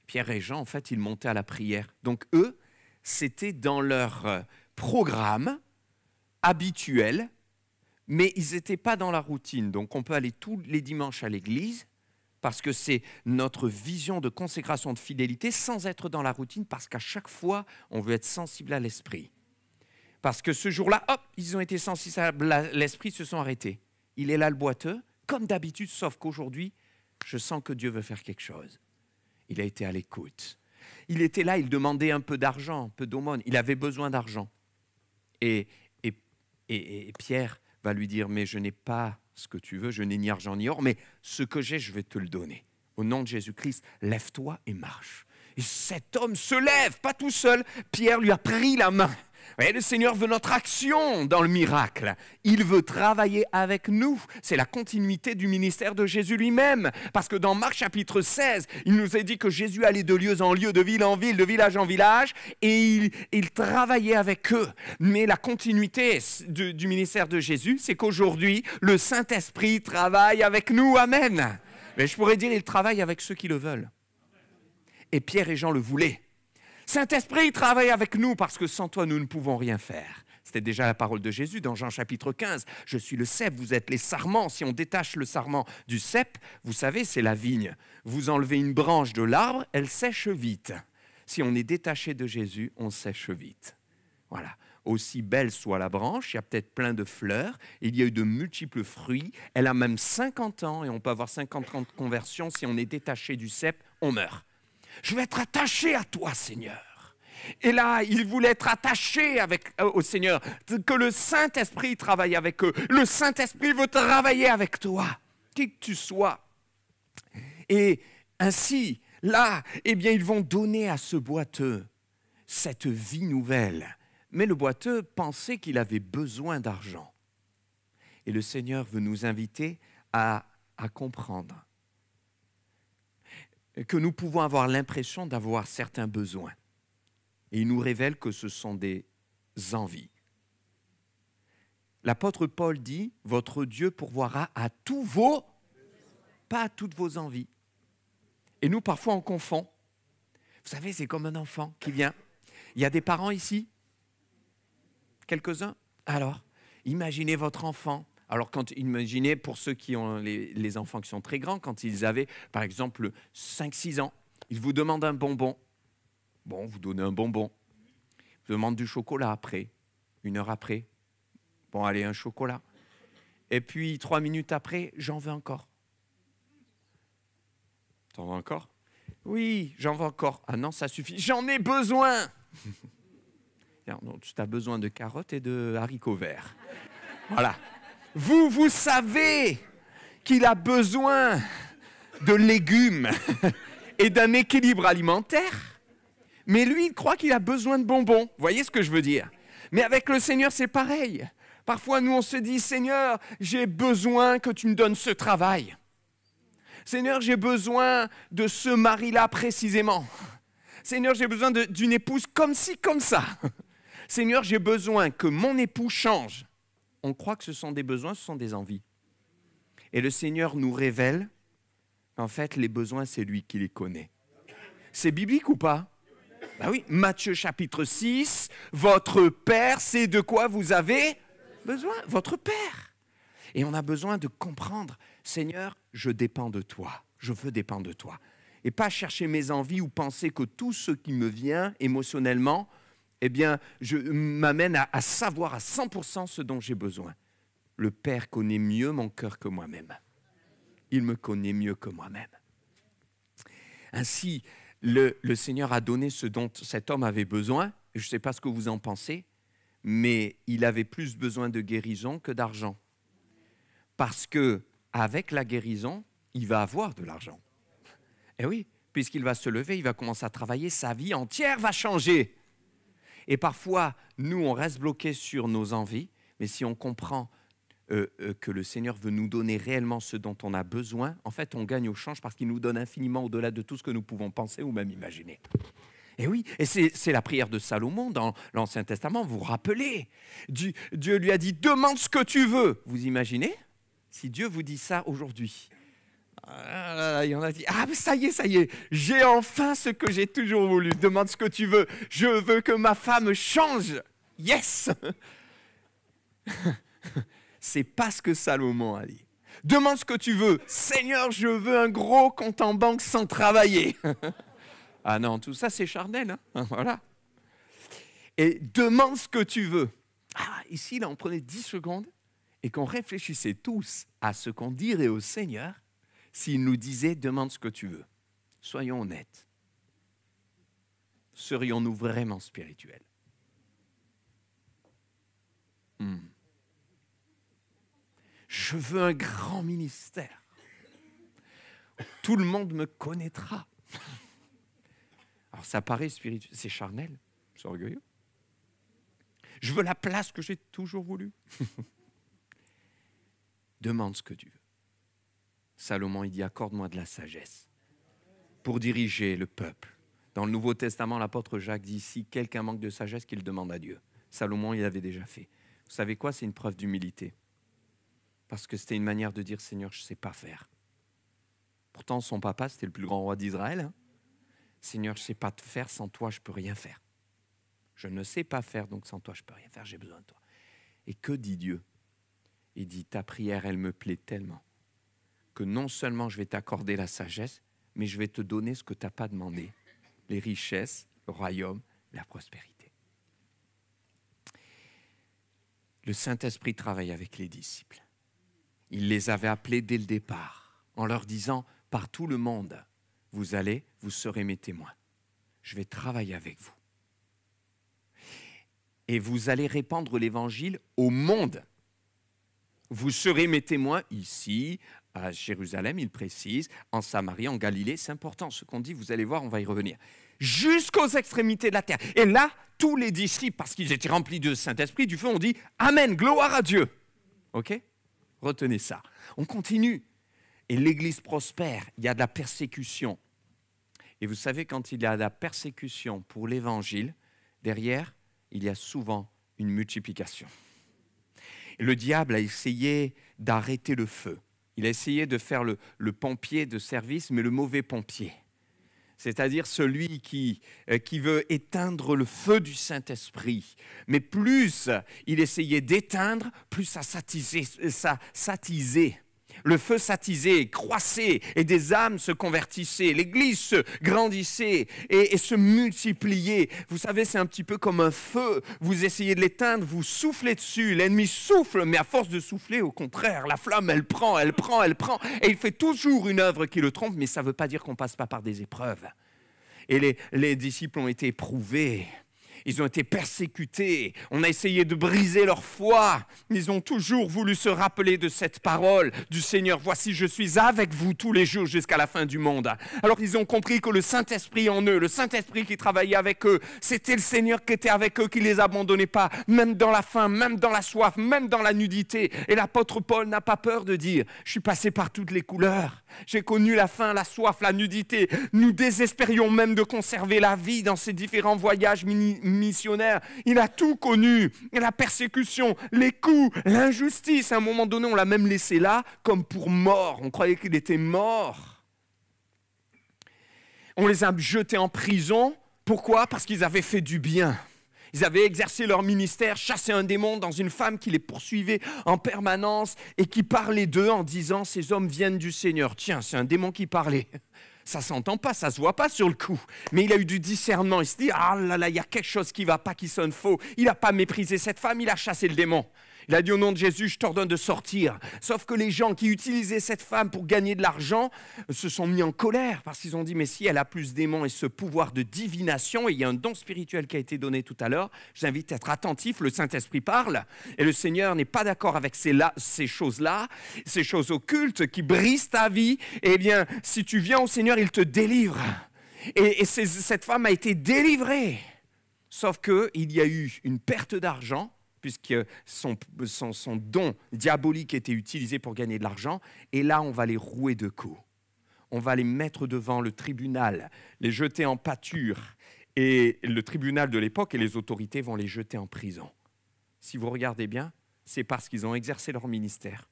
Pierre et Jean, en fait, ils montaient à la prière. Donc eux, c'était dans leur programme habituel, mais ils n'étaient pas dans la routine. Donc on peut aller tous les dimanches à l'église, parce que c'est notre vision de consécration, de fidélité, sans être dans la routine, parce qu'à chaque fois, on veut être sensible à l'esprit. Parce que ce jour-là, hop, ils ont été sensibles à l'esprit, se sont arrêtés. Il est là, le boiteux, comme d'habitude, sauf qu'aujourd'hui, je sens que Dieu veut faire quelque chose. Il a été à l'écoute. Il était là, il demandait un peu d'argent, un peu d'aumône. Il avait besoin d'argent. Et Pierre va lui dire, mais je n'ai pas ce que tu veux, je n'ai ni argent ni or, mais ce que j'ai, je vais te le donner. Au nom de Jésus-Christ, lève-toi et marche. Et cet homme se lève, pas tout seul. Pierre lui a pris la main. Et le Seigneur veut notre action dans le miracle. Il veut travailler avec nous. C'est la continuité du ministère de Jésus lui-même. Parce que dans Marc chapitre 16, il nous est dit que Jésus allait de lieu en lieu, de ville en ville, de village en village, et il travaillait avec eux. Mais la continuité du ministère de Jésus, c'est qu'aujourd'hui, le Saint-Esprit travaille avec nous. Amen. Mais je pourrais dire, il travaille avec ceux qui le veulent. Et Pierre et Jean le voulaient. Saint-Esprit, travaille avec nous parce que sans toi, nous ne pouvons rien faire. C'était déjà la parole de Jésus dans Jean chapitre 15. Je suis le cep, vous êtes les sarments. Si on détache le sarment du cep, vous savez, c'est la vigne. Vous enlevez une branche de l'arbre, elle sèche vite. Si on est détaché de Jésus, on sèche vite. Voilà. Aussi belle soit la branche, il y a peut-être plein de fleurs, il y a eu de multiples fruits, elle a même 50 ans et on peut avoir 50 ans de conversion. Si on est détaché du cep, on meurt. Je vais être attaché à toi, Seigneur. Et là, ils voulaient être attachés au Seigneur, que le Saint-Esprit travaille avec eux. Le Saint-Esprit veut travailler avec toi, qui que tu sois. Et ainsi, là, ils vont donner à ce boiteux cette vie nouvelle. Mais le boiteux pensait qu'il avait besoin d'argent. Et le Seigneur veut nous inviter à comprendre. que nous pouvons avoir l'impression d'avoir certains besoins. Et il nous révèle que ce sont des envies. L'apôtre Paul dit, votre Dieu pourvoira à tous vos, pas à toutes vos envies. Et nous, parfois, on confond. Vous savez, c'est comme un enfant qui vient. Il y a des parents ici? Quelques-uns? Alors, imaginez votre enfant. Alors, imaginez pour ceux qui ont les enfants qui sont très grands, quand ils avaient, par exemple, 5-6 ans, ils vous demandent un bonbon. Bon, vous donnez un bonbon. Ils vous demandent du chocolat après, 1 heure après. Bon, allez, un chocolat. Et puis, 3 minutes après, j'en veux encore. T'en veux encore? Oui, j'en veux encore. Ah non, ça suffit. J'en ai besoin. Non, tu as besoin de carottes et de haricots verts. Voilà. Vous savez qu'il a besoin de légumes et d'un équilibre alimentaire, mais lui, il croit qu'il a besoin de bonbons. Vous voyez ce que je veux dire? Mais avec le Seigneur, c'est pareil. Parfois, nous, on se dit, Seigneur, j'ai besoin que tu me donnes ce travail. Seigneur, j'ai besoin de ce mari-là précisément. Seigneur, j'ai besoin d'une épouse comme ci, comme ça. Seigneur, j'ai besoin que mon époux change. On croit que ce sont des besoins, ce sont des envies. Et le Seigneur nous révèle qu'en fait, les besoins, c'est lui qui les connaît. C'est biblique ou pas? Ben oui, Matthieu chapitre 6, votre Père sait de quoi vous avez besoin, votre Père. Et on a besoin de comprendre, Seigneur, je dépends de toi, je veux dépendre de toi. Et pas chercher mes envies ou penser que tout ce qui me vient émotionnellement, eh bien, je m'amène à savoir à 100% ce dont j'ai besoin. Le Père connaît mieux mon cœur que moi-même. Il me connaît mieux que moi-même. Ainsi, le Seigneur a donné ce dont cet homme avait besoin. Je ne sais pas ce que vous en pensez, mais il avait plus besoin de guérison que d'argent. Parce qu'avec la guérison, il va avoir de l'argent. Eh oui, puisqu'il va se lever, il va commencer à travailler, sa vie entière va changer. Et parfois, nous, on reste bloqué sur nos envies, mais si on comprend que le Seigneur veut nous donner réellement ce dont on a besoin, en fait, on gagne au change parce qu'il nous donne infiniment au-delà de tout ce que nous pouvons penser ou même imaginer. Et oui, et c'est la prière de Salomon dans l'Ancien Testament, vous vous rappelez. Dieu lui a dit, demande ce que tu veux. Vous imaginez? Si Dieu vous dit ça aujourd'hui, il en a dit, ah ça y est, j'ai enfin ce que j'ai toujours voulu, demande ce que tu veux, je veux que ma femme change, yes. C'est pas ce que Salomon a dit. Demande ce que tu veux, Seigneur, je veux un gros compte en banque sans travailler. Ah non, tout ça c'est charnel, hein. Voilà. Et demande ce que tu veux. Ah, ici, là, on prenait 10 secondes et qu'on réfléchissait tous à ce qu'on dirait au Seigneur s'il nous disait « demande ce que tu veux ». Soyons honnêtes. Serions-nous vraiment spirituels? Je veux un grand ministère. Tout le monde me connaîtra. Alors ça paraît spirituel, c'est charnel, c'est orgueilleux. Je veux la place que j'ai toujours voulu. Demande ce que tu veux. Salomon, il dit, accorde-moi de la sagesse pour diriger le peuple. Dans le Nouveau Testament, l'apôtre Jacques dit, si quelqu'un manque de sagesse, qu'il demande à Dieu. Salomon, il l'avait déjà fait. Vous savez quoi? C'est une preuve d'humilité. Parce que c'était une manière de dire, Seigneur, je ne sais pas faire. Pourtant, son papa, c'était le plus grand roi d'Israël. Hein? Seigneur, je ne sais pas te faire, sans toi, je ne peux rien faire. Je ne sais pas faire, donc sans toi, je ne peux rien faire, j'ai besoin de toi. Et que dit Dieu? Il dit, ta prière, elle me plaît tellement que non seulement je vais t'accorder la sagesse, mais je vais te donner ce que tu n'as pas demandé, les richesses, le royaume, la prospérité. Le Saint-Esprit travaille avec les disciples. Il les avait appelés dès le départ, en leur disant, par tout le monde, vous allez, vous serez mes témoins. Je vais travailler avec vous. Et vous allez répandre l'évangile au monde. Vous serez mes témoins ici, à Jérusalem, il précise, en Samarie, en Galilée. C'est important ce qu'on dit, vous allez voir, on va y revenir. Jusqu'aux extrémités de la terre. Et là, tous les disciples, parce qu'ils étaient remplis de Saint-Esprit, du feu, ont dit « Amen, gloire à Dieu ». Ok? Retenez ça. On continue. Et l'Église prospère, il y a de la persécution. Et vous savez, quand il y a la persécution pour l'évangile, derrière, il y a souvent une multiplication. Et le diable a essayé d'arrêter le feu. Il a essayé de faire le pompier de service, mais le mauvais pompier. C'est-à-dire celui qui veut éteindre le feu du Saint-Esprit. Mais plus il essayait d'éteindre, plus ça s'attisait. Le feu s'attisait et croissait, et des âmes se convertissaient, l'Église se grandissait et se multipliait. Vous savez, c'est un petit peu comme un feu. Vous essayez de l'éteindre, vous soufflez dessus, l'ennemi souffle, mais à force de souffler, au contraire, la flamme, elle prend, et il fait toujours une œuvre qui le trompe, mais ça ne veut pas dire qu'on ne passe pas par des épreuves. Et les disciples ont été éprouvés. Ils ont été persécutés. On a essayé de briser leur foi. Ils ont toujours voulu se rappeler de cette parole du Seigneur. Voici, je suis avec vous tous les jours jusqu'à la fin du monde. Alors ils ont compris que le Saint-Esprit en eux, le Saint-Esprit qui travaillait avec eux, c'était le Seigneur qui était avec eux, qui ne les abandonnait pas, même dans la faim, même dans la soif, même dans la nudité. Et l'apôtre Paul n'a pas peur de dire, je suis passé par toutes les couleurs. J'ai connu la faim, la soif, la nudité. Nous désespérions même de conserver la vie dans ces différents voyages missionnaire. Il a tout connu, la persécution, les coups, l'injustice. À un moment donné, on l'a même laissé là comme pour mort. On croyait qu'il était mort. On les a jetés en prison. Pourquoi? Parce qu'ils avaient fait du bien. Ils avaient exercé leur ministère, chassé un démon dans une femme qui les poursuivait en permanence et qui parlait d'eux en disant « Ces hommes viennent du Seigneur. » Tiens, c'est un démon qui parlait. Ça ne s'entend pas, ça ne se voit pas sur le coup. Mais il a eu du discernement. Il se dit, ah là là, il y a quelque chose qui ne va pas, qui sonne faux. Il n'a pas méprisé cette femme, il a chassé le démon. Il a dit au nom de Jésus, je t'ordonne de sortir. Sauf que les gens qui utilisaient cette femme pour gagner de l'argent se sont mis en colère parce qu'ils ont dit, mais si elle a plus de démons et ce pouvoir de divination, et il y a un don spirituel qui a été donné tout à l'heure, je vous invite à être attentif, le Saint-Esprit parle et le Seigneur n'est pas d'accord avec ces choses-là, ces choses occultes qui brisent ta vie. Eh bien, si tu viens au Seigneur, il te délivre. Et cette femme a été délivrée. Sauf qu'il y a eu une perte d'argent, puisque son don diabolique était utilisé pour gagner de l'argent. Et là, on va les rouer de coups. On va les mettre devant le tribunal, les jeter en pâture. Et le tribunal de l'époque et les autorités vont les jeter en prison. Si vous regardez bien, c'est parce qu'ils ont exercé leur ministère.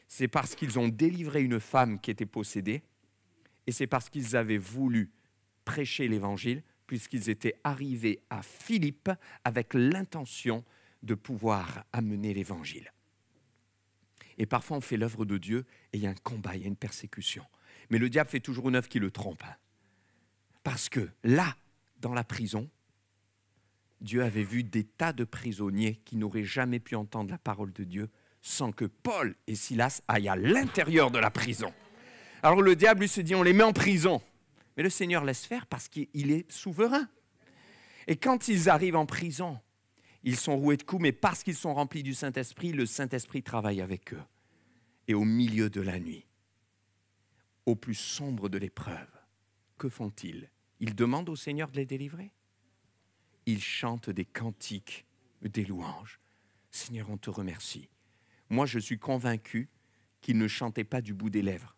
C'est parce qu'ils ont délivré une femme qui était possédée. Et c'est parce qu'ils avaient voulu prêcher l'Évangile, puisqu'ils étaient arrivés à Philippe avec l'intention de pouvoir amener l'Évangile. Et parfois, on fait l'œuvre de Dieu et il y a un combat, il y a une persécution. Mais le diable fait toujours une œuvre qui le trompe. Parce que là, dans la prison, Dieu avait vu des tas de prisonniers qui n'auraient jamais pu entendre la parole de Dieu sans que Paul et Silas aillent à l'intérieur de la prison. Alors le diable lui se dit, on les met en prison. Mais le Seigneur laisse faire parce qu'il est souverain. Et quand ils arrivent en prison, ils sont roués de coups, mais parce qu'ils sont remplis du Saint-Esprit, le Saint-Esprit travaille avec eux. Et au milieu de la nuit, au plus sombre de l'épreuve, que font-ils? Ils demandent au Seigneur de les délivrer. Ils chantent des cantiques, des louanges. Seigneur, on te remercie. Moi, je suis convaincu qu'ils ne chantaient pas du bout des lèvres.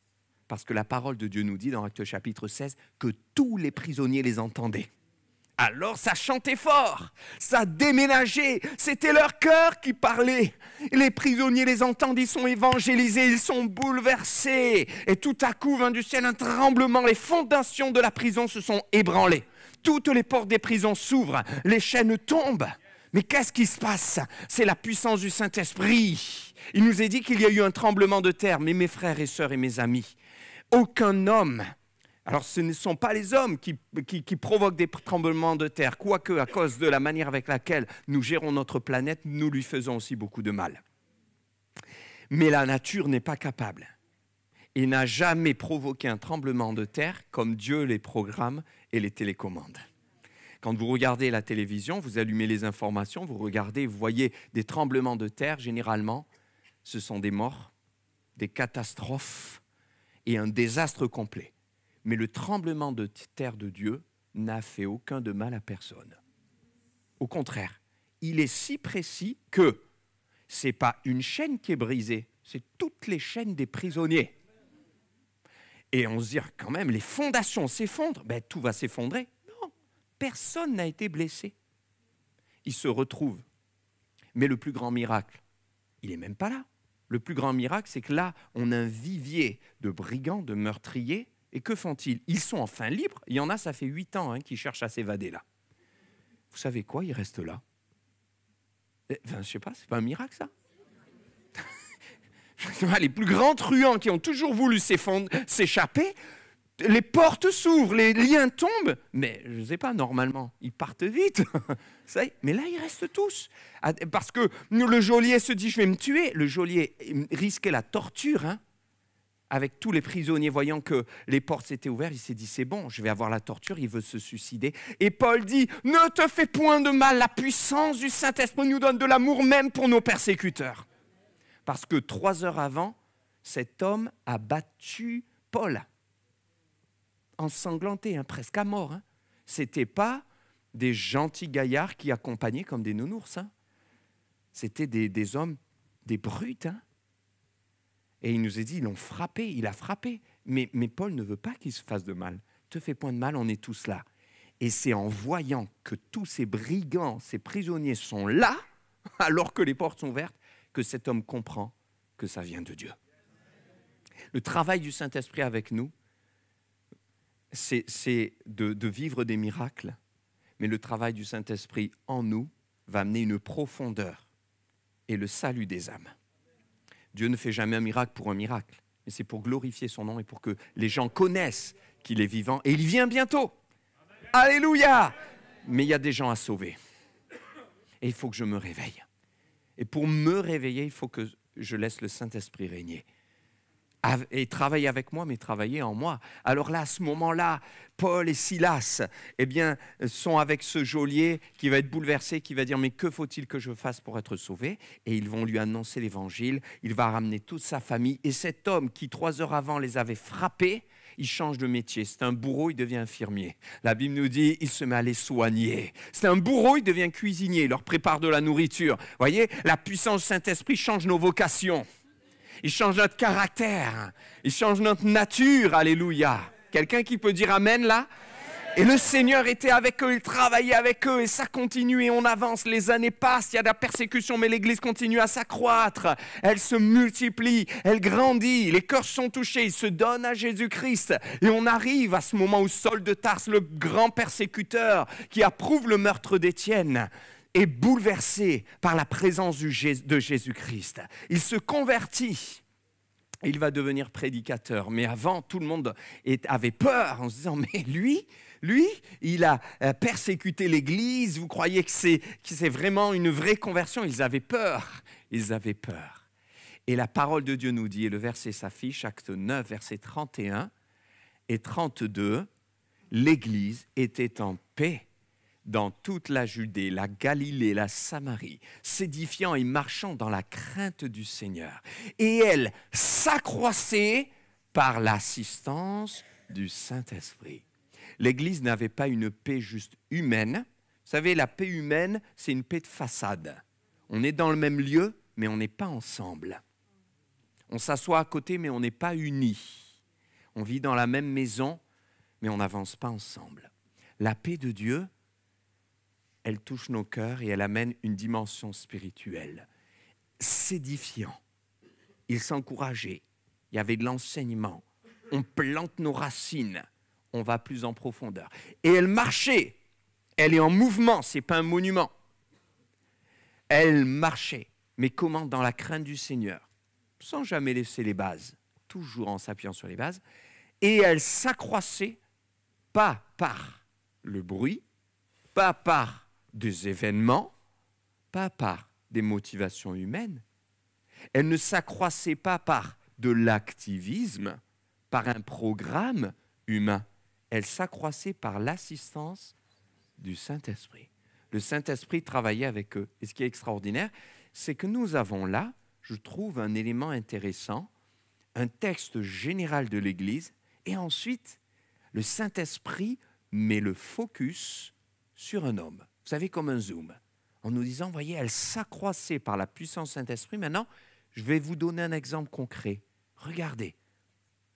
Parce que la parole de Dieu nous dit dans Actes chapitre 16 que tous les prisonniers les entendaient. Alors ça chantait fort, ça déménageait, c'était leur cœur qui parlait. Les prisonniers les entendent, ils sont évangélisés, ils sont bouleversés. Et tout à coup, vint du ciel un tremblement, les fondations de la prison se sont ébranlées. Toutes les portes des prisons s'ouvrent, les chaînes tombent. Mais qu'est-ce qui se passe? C'est la puissance du Saint-Esprit. Il nous est dit qu'il y a eu un tremblement de terre, mais mes frères et sœurs et mes amis, aucun homme... Alors, ce ne sont pas les hommes qui provoquent des tremblements de terre, quoique à cause de la manière avec laquelle nous gérons notre planète, nous lui faisons aussi beaucoup de mal. Mais la nature n'est pas capable et n'a jamais provoqué un tremblement de terre comme Dieu les programme et les télécommande. Quand vous regardez la télévision, vous allumez les informations, vous regardez, vous voyez des tremblements de terre, généralement, ce sont des morts, des catastrophes et un désastre complet. Mais le tremblement de terre de Dieu n'a fait aucun de mal à personne. Au contraire, il est si précis que ce n'est pas une chaîne qui est brisée, c'est toutes les chaînes des prisonniers. Et on se dit, quand même, les fondations s'effondrent, ben, tout va s'effondrer. Non, personne n'a été blessé. Il se retrouve. Mais le plus grand miracle, il n'est même pas là. Le plus grand miracle, c'est que là, on a un vivier de brigands, de meurtriers. Et que font-ils? Ils sont enfin libres. Il y en a, ça fait 8 ans qui cherchent à s'évader là. Vous savez quoi? Ils restent là. Enfin, je ne sais pas, c'est pas un miracle ça? Les plus grands truands qui ont toujours voulu s'échapper, les portes s'ouvrent, les liens tombent, mais je ne sais pas, normalement, ils partent vite. Ça y est, mais là, ils restent tous. Parce que le geôlier se dit, je vais me tuer. Le geôlier risquait la torture, avec tous les prisonniers, voyant que les portes s'étaient ouvertes, il s'est dit, c'est bon, je vais avoir la torture, il veut se suicider. Et Paul dit, ne te fais point de mal, la puissance du Saint-Esprit nous donne de l'amour même pour nos persécuteurs. Parce que 3 heures avant, cet homme a battu Paul, ensanglanté, presque à mort. Ce n'était pas des gentils gaillards qui accompagnaient comme des nounours. C'était des hommes, des brutes. Et il nous a dit, ils l'ont frappé, il a frappé. Mais Paul ne veut pas qu'il se fasse de mal. Ne te fais point de mal, on est tous là. Et c'est en voyant que tous ces brigands, ces prisonniers sont là, alors que les portes sont ouvertes, que cet homme comprend que ça vient de Dieu. Le travail du Saint-Esprit avec nous, c'est de vivre des miracles, mais le travail du Saint-Esprit en nous va amener une profondeur et le salut des âmes. Dieu ne fait jamais un miracle pour un miracle, mais c'est pour glorifier son nom et pour que les gens connaissent qu'il est vivant et il vient bientôt. Alléluia! Mais il y a des gens à sauver. Et il faut que je me réveille. Et pour me réveiller, il faut que je laisse le Saint-Esprit régner. Et travailler avec moi, mais travailler en moi. Alors là, à ce moment-là, Paul et Silas sont avec ce geôlier qui va être bouleversé, qui va dire « Mais que faut-il que je fasse pour être sauvé ?» Et ils vont lui annoncer l'évangile. Il va ramener toute sa famille. Et cet homme qui, 3 heures avant, les avait frappés, il change de métier. C'est un bourreau, il devient infirmier. La Bible nous dit, il se met à les soigner. C'est un bourreau, il devient cuisinier. Il leur prépare de la nourriture. Vous voyez, la puissance du Saint-Esprit change nos vocations. Il change notre caractère. Il change notre nature. Alléluia. Quelqu'un qui peut dire amen là? Et le Seigneur était avec eux, il travaillait avec eux et ça continue et on avance, les années passent, il y a de la persécution mais l'Église continue à s'accroître, elle se multiplie, elle grandit, les cœurs sont touchés, ils se donnent à Jésus-Christ et on arrive à ce moment où Saul de Tarse, le grand persécuteur qui approuve le meurtre d'Étienne, est bouleversé par la présence de Jésus-Christ. Il se convertit. Il va devenir prédicateur. Mais avant, tout le monde avait peur en se disant, mais lui, il a persécuté l'Église. Vous croyez que c'est vraiment une vraie conversion? Ils avaient peur. Ils avaient peur. Et la parole de Dieu nous dit, et le verset s'affiche, Acte 9, versets 31 et 32, l'Église était en paix dans toute la Judée, la Galilée, la Samarie, s'édifiant et marchant dans la crainte du Seigneur. Et elle s'accroissait par l'assistance du Saint-Esprit. L'Église n'avait pas une paix juste humaine. Vous savez, la paix humaine, c'est une paix de façade. On est dans le même lieu, mais on n'est pas ensemble. On s'assoit à côté, mais on n'est pas unis. On vit dans la même maison, mais on n'avance pas ensemble. La paix de Dieu, elle touche nos cœurs et elle amène une dimension spirituelle. S'édifiant, ils s'encourageaient, il y avait de l'enseignement, on plante nos racines, on va plus en profondeur. Et elle marchait, elle est en mouvement, ce n'est pas un monument. Elle marchait, mais comment? Dans la crainte du Seigneur, sans jamais laisser les bases, toujours en s'appuyant sur les bases. Et elle s'accroissait, pas par le bruit, pas par des événements, pas par des motivations humaines. Elle ne s'accroissait pas par de l'activisme, par un programme humain. Elle s'accroissait par l'assistance du Saint-Esprit. Le Saint-Esprit travaillait avec eux. Et ce qui est extraordinaire, c'est que nous avons là, je trouve, un élément intéressant, un texte général de l'Église, et ensuite, le Saint-Esprit met le focus sur un homme. Vous savez, comme un zoom, en nous disant, voyez, elle s'accroissait par la puissance du Saint-Esprit. Maintenant, je vais vous donner un exemple concret. Regardez,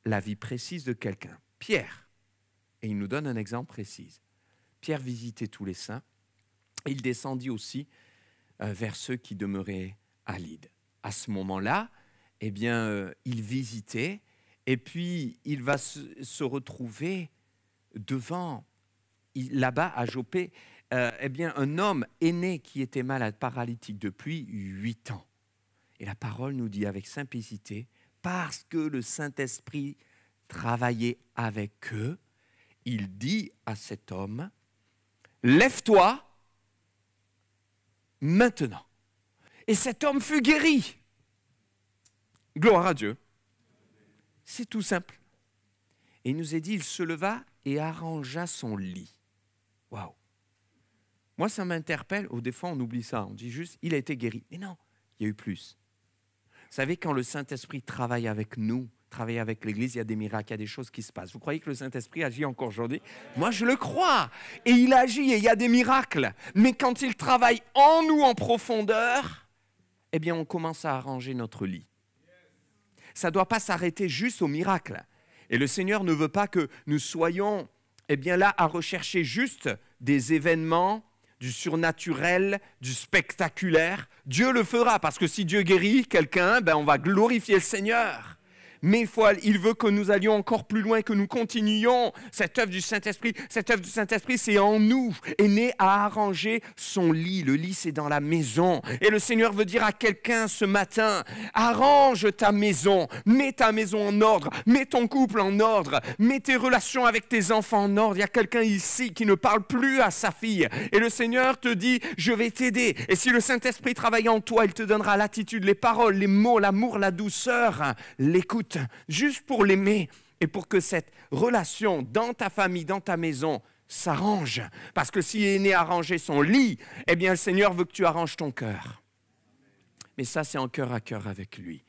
la vie précise de quelqu'un. Pierre, et il nous donne un exemple précis. Pierre visitait tous les saints, et il descendit aussi vers ceux qui demeuraient à Lyde. À ce moment-là, eh bien, il visitait, et puis il va se retrouver devant, là-bas à Joppé, eh bien, un homme aîné qui était malade, paralytique depuis 8 ans. Et la parole nous dit avec simplicité, parce que le Saint-Esprit travaillait avec eux, il dit à cet homme, « Lève-toi maintenant. » Et cet homme fut guéri. Gloire à Dieu. C'est tout simple. Et il nous est dit, il se leva et arrangea son lit. Waouh! Moi, ça m'interpelle. Des fois, on oublie ça. On dit juste, il a été guéri. Mais non, il y a eu plus. Vous savez, quand le Saint-Esprit travaille avec nous, travaille avec l'Église, il y a des miracles, il y a des choses qui se passent. Vous croyez que le Saint-Esprit agit encore aujourd'hui? Moi, je le crois. Et il agit et il y a des miracles. Mais quand il travaille en nous en profondeur, eh bien, on commence à arranger notre lit. Ça ne doit pas s'arrêter juste au miracle. Et le Seigneur ne veut pas que nous soyons là à rechercher juste des événements, du surnaturel, du spectaculaire. Dieu le fera, parce que si Dieu guérit quelqu'un, on va glorifier le Seigneur. Mais il veut que nous allions encore plus loin, que nous continuions cette œuvre du Saint-Esprit. Cette œuvre du Saint-Esprit, c'est en nous, est né à arranger son lit. Le lit, c'est dans la maison. Et le Seigneur veut dire à quelqu'un ce matin, arrange ta maison, mets ta maison en ordre, mets ton couple en ordre, mets tes relations avec tes enfants en ordre. Il y a quelqu'un ici qui ne parle plus à sa fille. Et le Seigneur te dit, je vais t'aider. Et si le Saint-Esprit travaille en toi, il te donnera l'attitude, les paroles, les mots, l'amour, la douceur, l'écoute. Juste pour l'aimer et pour que cette relation dans ta famille, dans ta maison s'arrange. Parce que s'il est né à arranger son lit, eh bien le Seigneur veut que tu arranges ton cœur. Mais ça, c'est en cœur à cœur avec lui.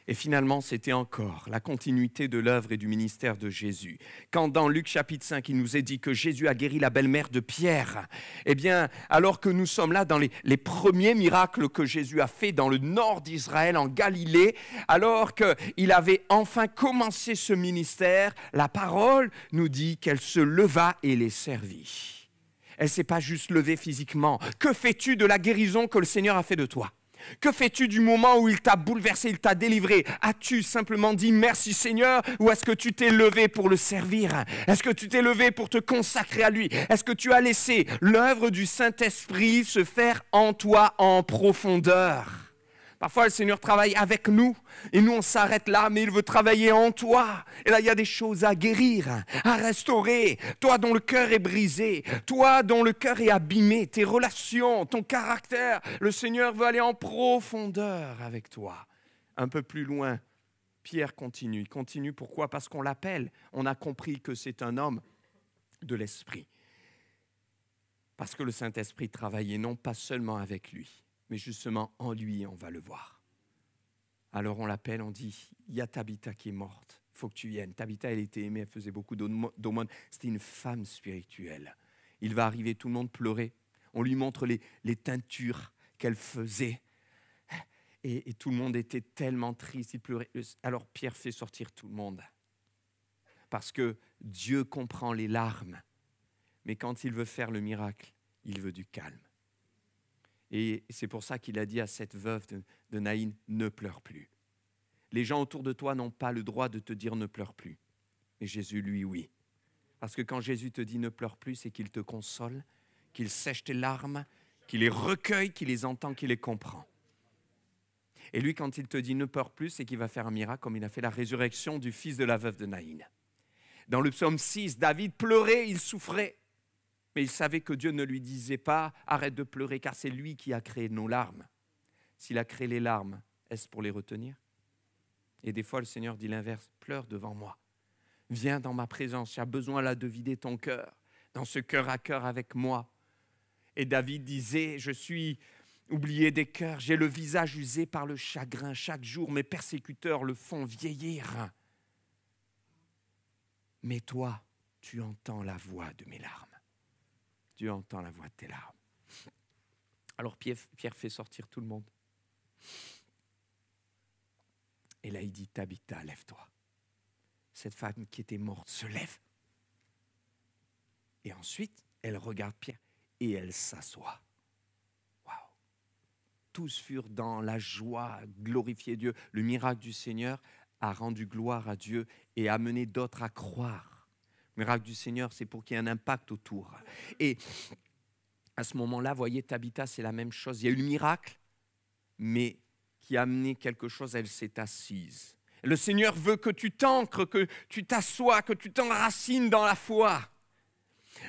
Et finalement, c'était encore la continuité de l'œuvre et du ministère de Jésus. Quand dans Luc chapitre 5, il nous est dit que Jésus a guéri la belle-mère de Pierre, eh bien, alors que nous sommes là dans les premiers miracles que Jésus a fait dans le nord d'Israël, en Galilée, alors qu'il avait enfin commencé ce ministère, la parole nous dit qu'elle se leva et les servit. Elle ne s'est pas juste levée physiquement. Que fais-tu de la guérison que le Seigneur a fait de toi ? Que fais-tu du moment où il t'a bouleversé, il t'a délivré? As-tu simplement dit merci Seigneur, ou est-ce que tu t'es levé pour le servir? Est-ce que tu t'es levé pour te consacrer à lui? Est-ce que tu as laissé l'œuvre du Saint-Esprit se faire en toi en profondeur? Parfois, le Seigneur travaille avec nous et nous, on s'arrête là, mais il veut travailler en toi. Et là, il y a des choses à guérir, à restaurer. Toi dont le cœur est brisé, toi dont le cœur est abîmé, tes relations, ton caractère. Le Seigneur veut aller en profondeur avec toi. Un peu plus loin, Pierre continue. Il continue pourquoi? Parce qu'on l'appelle. On a compris que c'est un homme de l'Esprit. Parce que le Saint-Esprit travaillait non pas seulement avec lui, mais justement en lui, on va le voir. Alors on l'appelle, on dit, il y a Tabitha qui est morte, il faut que tu viennes. Tabitha, elle était aimée, elle faisait beaucoup d'aumônes, c'était une femme spirituelle. Il va arriver, tout le monde pleurait. On lui montre les teintures qu'elle faisait. Et tout le monde était tellement triste, il pleurait. Alors Pierre fait sortir tout le monde. Parce que Dieu comprend les larmes. Mais quand il veut faire le miracle, il veut du calme. Et c'est pour ça qu'il a dit à cette veuve de Naïn, ne pleure plus. Les gens autour de toi n'ont pas le droit de te dire ne pleure plus. Mais Jésus, lui, oui. Parce que quand Jésus te dit ne pleure plus, c'est qu'il te console, qu'il sèche tes larmes, qu'il les recueille, qu'il les entend, qu'il les comprend. Et lui, quand il te dit ne pleure plus, c'est qu'il va faire un miracle comme il a fait la résurrection du fils de la veuve de Naïn. Dans le psaume 6, David pleurait, il souffrait. Mais il savait que Dieu ne lui disait pas « arrête de pleurer » car c'est lui qui a créé nos larmes. S'il a créé les larmes, est-ce pour les retenir? Et des fois, le Seigneur dit l'inverse « pleure devant moi. Viens dans ma présence, tu as besoin là de vider ton cœur, dans ce cœur à cœur avec moi. » Et David disait « je suis oublié des cœurs, j'ai le visage usé par le chagrin. Chaque jour, mes persécuteurs le font vieillir. Mais toi, tu entends la voix de mes larmes. » Dieu entend la voix de tes larmes. Alors Pierre fait sortir tout le monde. Et là, il dit, Tabitha, lève-toi. cette femme qui était morte se lève. Et ensuite, elle regarde Pierre et elle s'assoit. Waouh! Tous furent dans la joie, glorifier Dieu. Le miracle du Seigneur a rendu gloire à Dieu et a amené d'autres à croire. Le miracle du Seigneur, c'est pour qu'il y ait un impact autour. Et à ce moment-là, voyez, Tabitha, c'est la même chose. Il y a eu le miracle, mais qui a amené quelque chose, elle s'est assise. Le Seigneur veut que tu t'ancres, que tu t'assoies, que tu t'enracines dans la foi.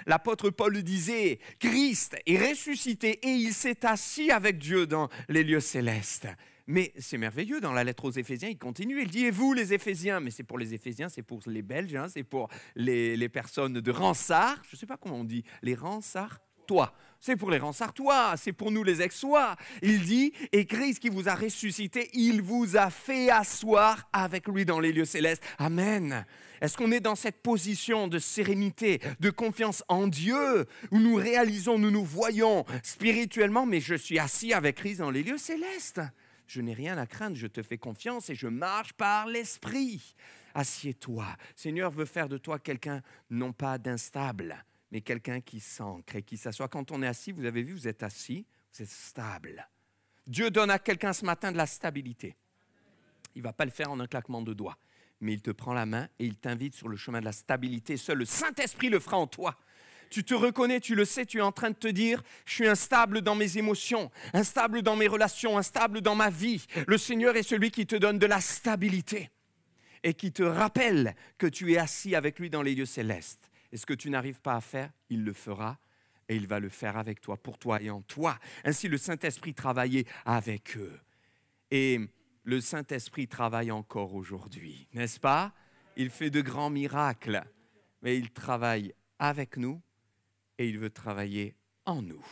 L'apôtre Paul le disait, Christ est ressuscité et il s'est assis avec Dieu dans les lieux célestes. Mais c'est merveilleux, dans la lettre aux Éphésiens, il continue, il dit, et vous les Éphésiens, mais c'est pour les Éphésiens, c'est pour les Belges, hein, c'est pour les personnes de Ransard, je ne sais pas comment on dit, les Ransard, toi. C'est pour les Ransartois, c'est pour nous les Aixois. Il dit, et Christ qui vous a ressuscité, il vous a fait asseoir avec lui dans les lieux célestes. Amen. Est-ce qu'on est dans cette position de sérénité, de confiance en Dieu, où nous réalisons, nous nous voyons spirituellement, mais je suis assis avec Christ dans les lieux célestes. Je n'ai rien à craindre, je te fais confiance et je marche par l'Esprit. Assieds-toi. Seigneur veut faire de toi quelqu'un non pas d'instable, mais quelqu'un qui s'ancre et qui s'assoit. Quand on est assis, vous avez vu, vous êtes assis, vous êtes stable. Dieu donne à quelqu'un ce matin de la stabilité. Il ne va pas le faire en un claquement de doigts, mais il te prend la main et il t'invite sur le chemin de la stabilité. Seul le Saint-Esprit le fera en toi. Tu te reconnais, tu le sais, tu es en train de te dire, je suis instable dans mes émotions, instable dans mes relations, instable dans ma vie. Le Seigneur est celui qui te donne de la stabilité et qui te rappelle que tu es assis avec lui dans les lieux célestes. Et ce que tu n'arrives pas à faire, il le fera et il va le faire avec toi, pour toi et en toi. Ainsi, le Saint-Esprit travaillait avec eux. Et le Saint-Esprit travaille encore aujourd'hui, n'est-ce pas? Il fait de grands miracles, mais il travaille avec nous et il veut travailler en nous.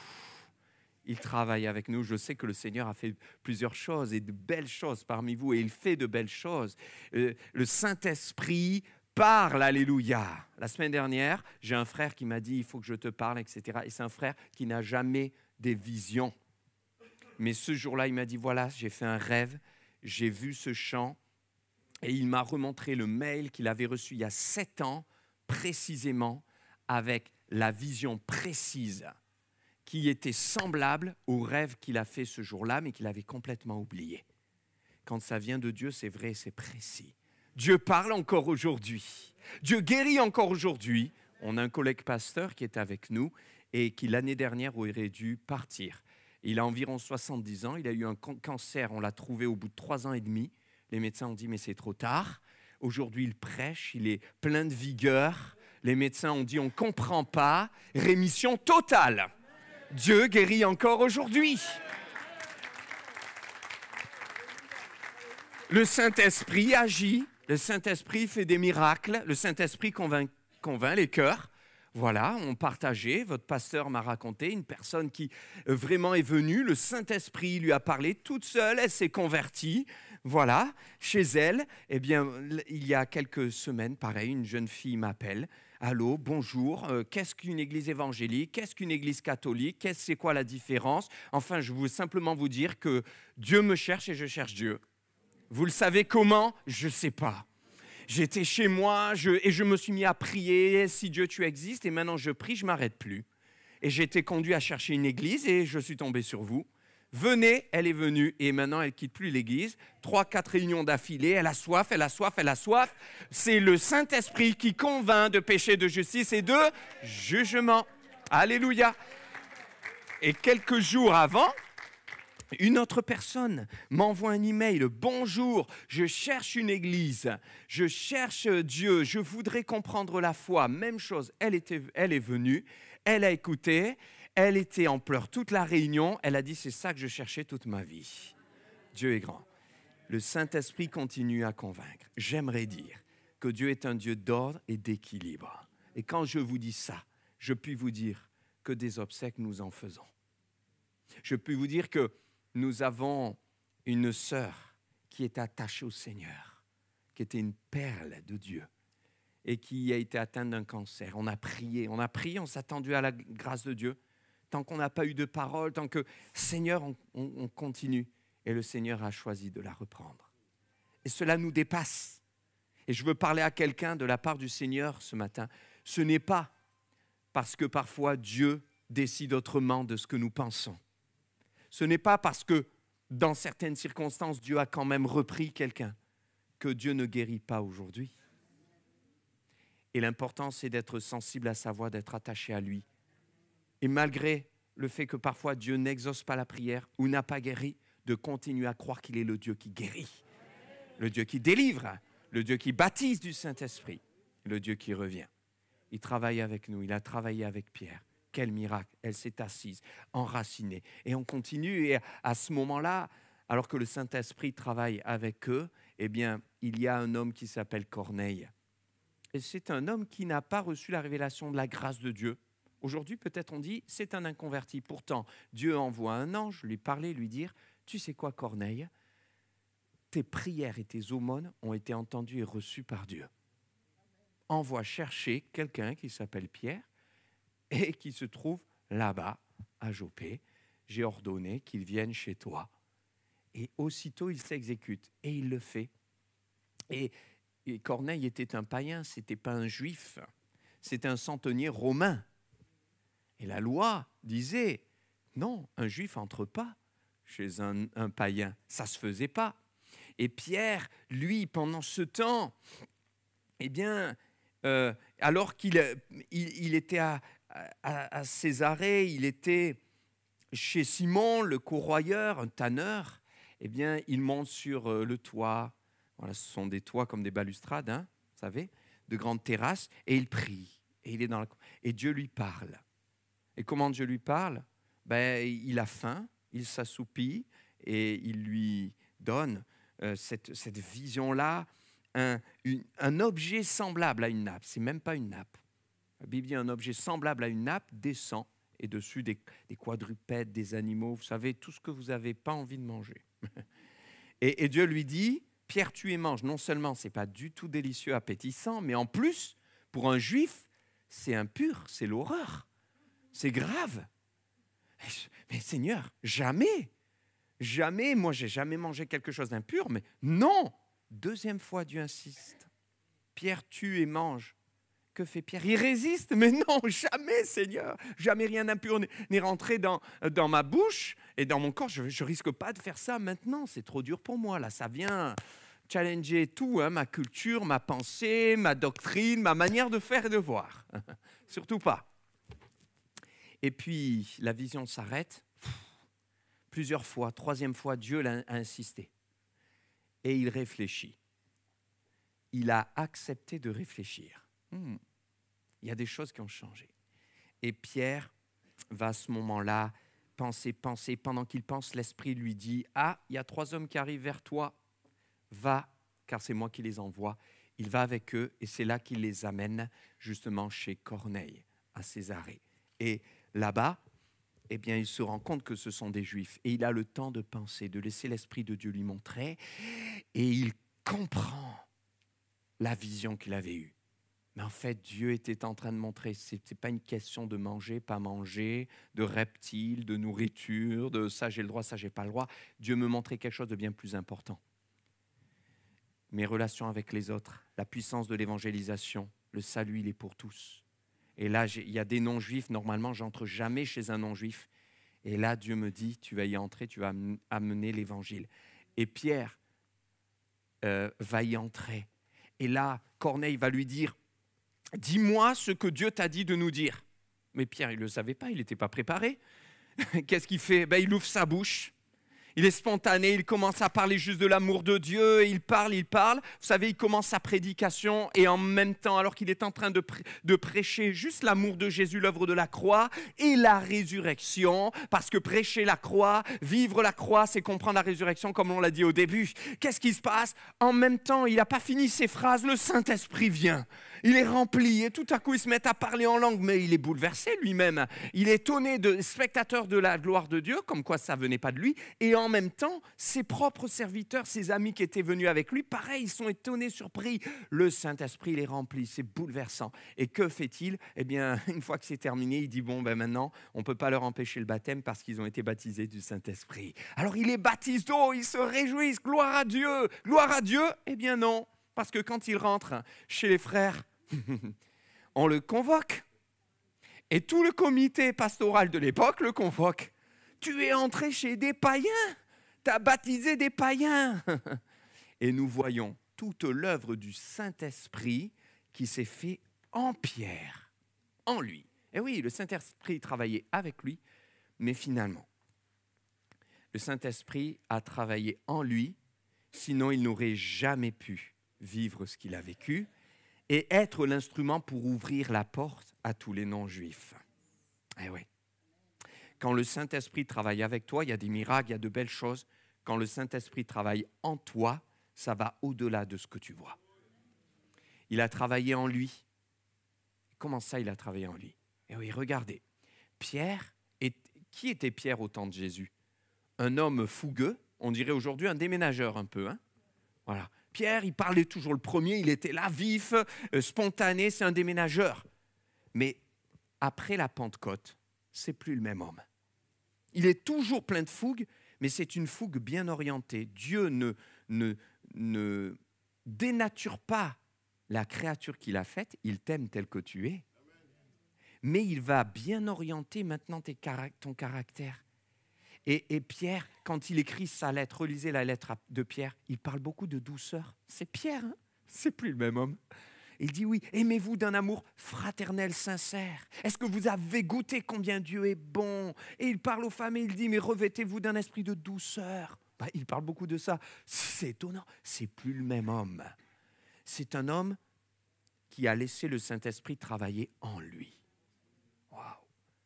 Il travaille avec nous. Je sais que le Seigneur a fait plusieurs choses et de belles choses parmi vous et il fait de belles choses. Le Saint-Esprit parle, alléluia. La semaine dernière, j'ai un frère qui m'a dit, il faut que je te parle, etc. Et c'est un frère qui n'a jamais des visions. Mais ce jour-là, il m'a dit, voilà, j'ai fait un rêve, j'ai vu ce chant, et il m'a remontré le mail qu'il avait reçu il y a 7 ans, précisément, avec la vision précise, qui était semblable au rêve qu'il a fait ce jour-là, mais qu'il avait complètement oublié. Quand ça vient de Dieu, c'est vrai, c'est précis. Dieu parle encore aujourd'hui. Dieu guérit encore aujourd'hui. On a un collègue pasteur qui est avec nous et qui l'année dernière aurait dû partir. Il a environ 70 ans. Il a eu un cancer. On l'a trouvé au bout de 3 ans et demi. Les médecins ont dit mais c'est trop tard. Aujourd'hui, il prêche. Il est plein de vigueur. Les médecins ont dit on ne comprend pas. Rémission totale. Dieu guérit encore aujourd'hui. Le Saint-Esprit agit. Le Saint-Esprit fait des miracles. Le Saint-Esprit convainc les cœurs. Voilà, on partageait. Votre pasteur m'a raconté une personne qui vraiment est venue. Le Saint-Esprit lui a parlé toute seule. Elle s'est convertie. Voilà, chez elle, eh bien, il y a quelques semaines, pareil, une jeune fille m'appelle. Allô, bonjour, qu'est-ce qu'une église évangélique? Qu'est-ce qu'une église catholique? C'est quoi la différence? Enfin, je veux simplement vous dire que Dieu me cherche et je cherche Dieu. Vous le savez comment? Je ne sais pas. J'étais chez moi et je me suis mis à prier, si Dieu tu existes, et maintenant je prie, je ne m'arrête plus. Et j'ai été conduit à chercher une église et je suis tombé sur vous. Venez, elle est venue et maintenant elle ne quitte plus l'église. 3-4 réunions d'affilée, elle a soif, elle a soif, elle a soif. C'est le Saint-Esprit qui convainc de péché, de justice et de jugement. Alléluia. Et quelques jours avant, une autre personne m'envoie un email. Bonjour, je cherche une église, je cherche Dieu, je voudrais comprendre la foi. Même chose, elle est venue, elle a écouté, elle était en pleurs toute la réunion. Elle a dit, c'est ça que je cherchais toute ma vie. Dieu est grand. Le Saint-Esprit continue à convaincre. J'aimerais dire que Dieu est un Dieu d'ordre et d'équilibre. Et quand je vous dis ça, je puis vous dire que des obsèques, nous en faisons. Je puis vous dire que nous avons une sœur qui est attachée au Seigneur, qui était une perle de Dieu et qui a été atteinte d'un cancer. On a prié, on s'est attendu à la grâce de Dieu. Tant qu'on n'a pas eu de parole, tant que Seigneur, on continue. Et le Seigneur a choisi de la reprendre. Et cela nous dépasse. Et je veux parler à quelqu'un de la part du Seigneur ce matin. Ce n'est pas parce que parfois Dieu décide autrement de ce que nous pensons. Ce n'est pas parce que dans certaines circonstances, Dieu a quand même repris quelqu'un que Dieu ne guérit pas aujourd'hui. Et l'important, c'est d'être sensible à sa voix, d'être attaché à lui. Et malgré le fait que parfois Dieu n'exauce pas la prière ou n'a pas guéri, de continuer à croire qu'il est le Dieu qui guérit, le Dieu qui délivre, le Dieu qui baptise du Saint-Esprit, le Dieu qui revient. Il travaille avec nous, il a travaillé avec Pierre. Quel miracle, elle s'est assise, enracinée. Et on continue, et à ce moment-là, alors que le Saint-Esprit travaille avec eux, eh bien, il y a un homme qui s'appelle Corneille. Et c'est un homme qui n'a pas reçu la révélation de la grâce de Dieu. Aujourd'hui, peut-être on dit, c'est un inconverti. Pourtant, Dieu envoie un ange lui parler, lui dire, tu sais quoi, Corneille, tes prières et tes aumônes ont été entendues et reçues par Dieu. Envoie chercher quelqu'un qui s'appelle Pierre et qui se trouve là-bas, à Joppé. J'ai ordonné qu'il vienne chez toi. Et aussitôt, il s'exécute. Et il le fait. Et Corneille était un païen, ce n'était pas un juif. C'était un centenier romain. Et la loi disait, non, un juif n'entre pas chez un païen. Ça ne se faisait pas. Et Pierre, lui, pendant ce temps, eh bien, alors qu'il était à Césarée, il était chez Simon, le corroyeur, un tanneur, eh bien, il monte sur le toit. Voilà, ce sont des toits comme des balustrades, hein, vous savez, de grandes terrasses, et il prie. Et il est dans et Dieu lui parle. Et comment Dieu lui parle? Il a faim, il s'assoupit, et il lui donne cette vision-là, un objet semblable à une nappe. C'est même pas une nappe. La Bible dit un objet semblable à une nappe descend, et dessus des quadrupèdes, des animaux, vous savez, tout ce que vous n'avez pas envie de manger. Et Dieu lui dit, Pierre, tu et mange. Non seulement ce n'est pas du tout délicieux, appétissant, mais en plus, pour un juif, c'est impur, c'est l'horreur. C'est grave. Mais Seigneur, jamais, moi j'ai jamais mangé quelque chose d'impur, mais non. Deuxième fois, Dieu insiste. Pierre, tue et mange. Que fait Pierre? Il résiste, mais non, jamais, Seigneur. Jamais rien d'impur n'est rentré dans ma bouche et dans mon corps. Je ne risque pas de faire ça maintenant, c'est trop dur pour moi. Là, ça vient challenger tout, hein, ma culture, ma pensée, ma doctrine, ma manière de faire et de voir. Surtout pas. Et puis, la vision s'arrête. Plusieurs fois, troisième fois, Dieu a insisté. Et il réfléchit. Il a accepté de réfléchir. Il y a des choses qui ont changé. Et Pierre va à ce moment-là penser. Pendant qu'il pense, l'Esprit lui dit, « Ah, il y a 3 hommes qui arrivent vers toi. Va, car c'est moi qui les envoie. » Il va avec eux et c'est là qu'il les amène justement chez Corneille, à Césarée. Et là-bas, eh bien, il se rend compte que ce sont des Juifs. Et il a le temps de penser, de laisser l'Esprit de Dieu lui montrer. Et il comprend la vision qu'il avait eue. Mais en fait, Dieu était en train de montrer, ce n'est pas une question de manger, pas manger, de reptiles, de nourriture, de ça j'ai le droit, ça j'ai pas le droit. Dieu me montrait quelque chose de bien plus important. Mes relations avec les autres, la puissance de l'évangélisation, le salut, il est pour tous. Et là, il y a des non-juifs, normalement, j'entre jamais chez un non-juif. Et là, Dieu me dit, tu vas y entrer, tu vas amener l'évangile. Et Pierre va y entrer. Et là, Corneille va lui dire, dis-moi ce que Dieu t'a dit de nous dire. Mais Pierre, il ne le savait pas, il n'était pas préparé. Qu'est-ce qu'il fait? Il ouvre sa bouche. Il est spontané, il commence à parler juste de l'amour de Dieu, il parle. Vous savez, il commence sa prédication et en même temps, alors qu'il est en train de prêcher juste l'amour de Jésus, l'œuvre de la croix et la résurrection, parce que prêcher la croix, vivre la croix, c'est comprendre la résurrection comme on l'a dit au début. Qu'est-ce qui se passe? En même temps, il n'a pas fini ses phrases, le Saint-Esprit vient. Il est rempli et tout à coup, il se met à parler en langue, mais il est bouleversé lui-même. Il est étonné, spectateur de la gloire de Dieu, comme quoi ça ne venait pas de lui. Et en même temps, ses propres serviteurs, ses amis qui étaient venus avec lui, pareil, ils sont étonnés, surpris. Le Saint-Esprit, il est rempli, c'est bouleversant. Et que fait-il? Eh bien, une fois que c'est terminé, il dit, maintenant, on ne peut pas leur empêcher le baptême parce qu'ils ont été baptisés du Saint-Esprit. Alors, il les baptise d'eau, ils se réjouissent, gloire à Dieu. Eh bien non. Parce que quand il rentre chez les frères, on le convoque. Et tout le comité pastoral de l'époque le convoque. Tu es entré chez des païens. Tu as baptisé des païens. Et nous voyons toute l'œuvre du Saint-Esprit qui s'est fait en Pierre, en lui. Et oui, le Saint-Esprit travaillait avec lui, mais finalement, le Saint-Esprit a travaillé en lui, sinon il n'aurait jamais pu vivre ce qu'il a vécu et être l'instrument pour ouvrir la porte à tous les non-juifs. Eh oui. Quand le Saint-Esprit travaille avec toi, il y a des miracles, il y a de belles choses. Quand le Saint-Esprit travaille en toi, ça va au-delà de ce que tu vois. Il a travaillé en lui. Comment ça, il a travaillé en lui? Eh oui, regardez. Qui était Pierre au temps de Jésus? Un homme fougueux, on dirait aujourd'hui un déménageur un peu. Hein? Voilà. Pierre, il parlait toujours le premier, il était là, vif, spontané, c'est un déménageur. Mais après la Pentecôte, c'est plus le même homme. Il est toujours plein de fougue, mais c'est une fougue bien orientée. Dieu ne dénature pas la créature qu'il a faite, il t'aime tel que tu es. Mais il va bien orienter maintenant ton caractère. Et Pierre, quand il écrit sa lettre, relisez la lettre de Pierre, il parle beaucoup de douceur. C'est Pierre, hein? C'est plus le même homme. Il dit oui, aimez-vous d'un amour fraternel, sincère. Est-ce que vous avez goûté combien Dieu est bon? Et il parle aux femmes et il dit, mais revêtez-vous d'un esprit de douceur. Il parle beaucoup de ça. C'est étonnant, c'est plus le même homme. C'est un homme qui a laissé le Saint-Esprit travailler en lui. Waouh!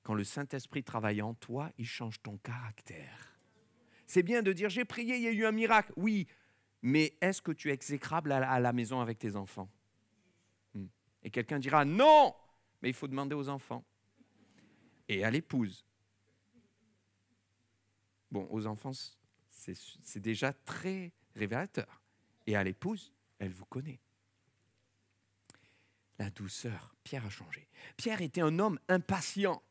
Quand le Saint-Esprit travaille en toi, il change ton caractère. C'est bien de dire, j'ai prié, il y a eu un miracle. Oui, mais est-ce que tu es exécrable à la maison avec tes enfants? Et quelqu'un dira, non, mais il faut demander aux enfants. Et à l'épouse. Bon, aux enfants, c'est déjà très révélateur. Et à l'épouse, elle vous connaît. La douceur, Pierre a changé. Pierre était un homme impatient.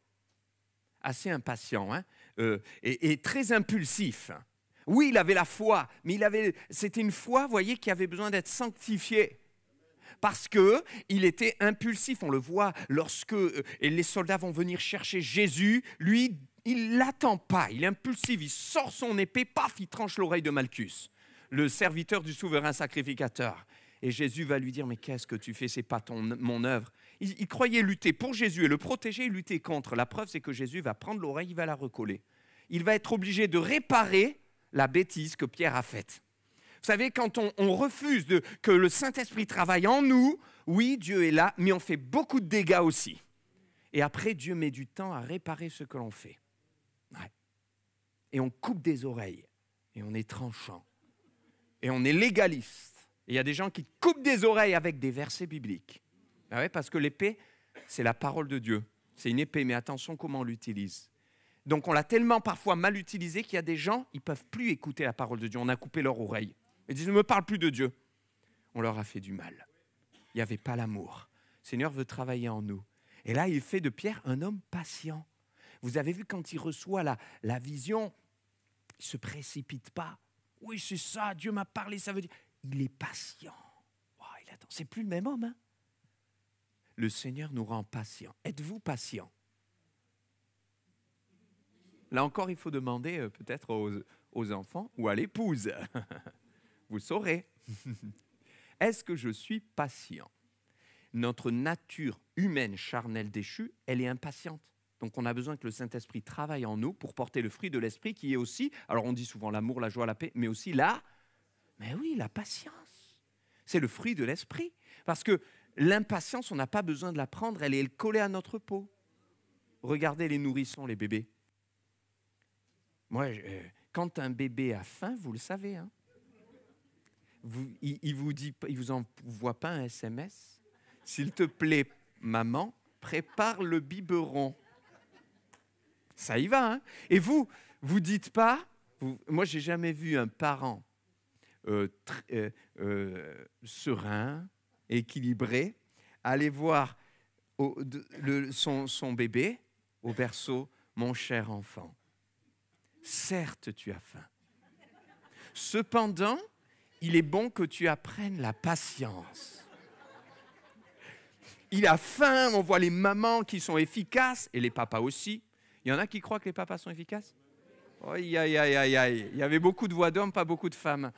Assez impatient, hein, et très impulsif. Oui, il avait la foi, mais c'était une foi, vous voyez, qui avait besoin d'être sanctifiée. Parce qu'il était impulsif, on le voit lorsque les soldats vont venir chercher Jésus, lui, il ne l'attend pas, il est impulsif, il sort son épée, paf, il tranche l'oreille de Malchus, le serviteur du souverain sacrificateur. Et Jésus va lui dire, mais qu'est-ce que tu fais, ce n'est pas mon œuvre. Il croyait lutter pour Jésus et le protéger et lutter contre. La preuve, c'est que Jésus va prendre l'oreille, il va la recoller. Il va être obligé de réparer la bêtise que Pierre a faite. Vous savez, quand on refuse que le Saint-Esprit travaille en nous, oui, Dieu est là, mais on fait beaucoup de dégâts aussi. Et après, Dieu met du temps à réparer ce que l'on fait. Ouais. Et on coupe des oreilles, et on est tranchant, et on est légaliste. Et il y a des gens qui coupent des oreilles avec des versets bibliques. Ah ouais, parce que l'épée, c'est la parole de Dieu. C'est une épée, mais attention comment on l'utilise. Donc on l'a tellement parfois mal utilisé qu'il y a des gens, ils ne peuvent plus écouter la parole de Dieu. On a coupé leur oreille. Ils disent, ne me parle plus de Dieu. On leur a fait du mal. Il n'y avait pas l'amour. Le Seigneur veut travailler en nous. Et là, il fait de Pierre un homme patient. Vous avez vu quand il reçoit la vision, il ne se précipite pas. Oui, c'est ça, Dieu m'a parlé, ça veut dire... Il est patient. Wow, il attend. C'est plus le même homme. Hein? Le Seigneur nous rend patients. Êtes-vous patient? Là encore, il faut demander peut-être aux enfants ou à l'épouse. Vous saurez. Est-ce que je suis patient? Notre nature humaine charnelle déchue, elle est impatiente. Donc on a besoin que le Saint-Esprit travaille en nous pour porter le fruit de l'Esprit qui est aussi, alors on dit souvent l'amour, la joie, la paix, mais aussi mais oui, la patience. C'est le fruit de l'Esprit. Parce que l'impatience, on n'a pas besoin de la prendre, elle est collée à notre peau. Regardez les nourrissons, les bébés. Moi, quand un bébé a faim, vous le savez, hein, il vous envoie pas un SMS. S'il te plaît, maman, prépare le biberon. Ça y va, hein. Et vous dites pas, moi, j'ai jamais vu un parent serein, équilibré, aller voir son bébé au berceau, mon cher enfant. Certes, tu as faim. Cependant, il est bon que tu apprennes la patience. Il a faim, on voit les mamans qui sont efficaces, et les papas aussi. Il y en a qui croient que les papas sont efficaces? Aïe, aïe, aïe, aïe, aïe. Il y avait beaucoup de voix d'hommes, pas beaucoup de femmes.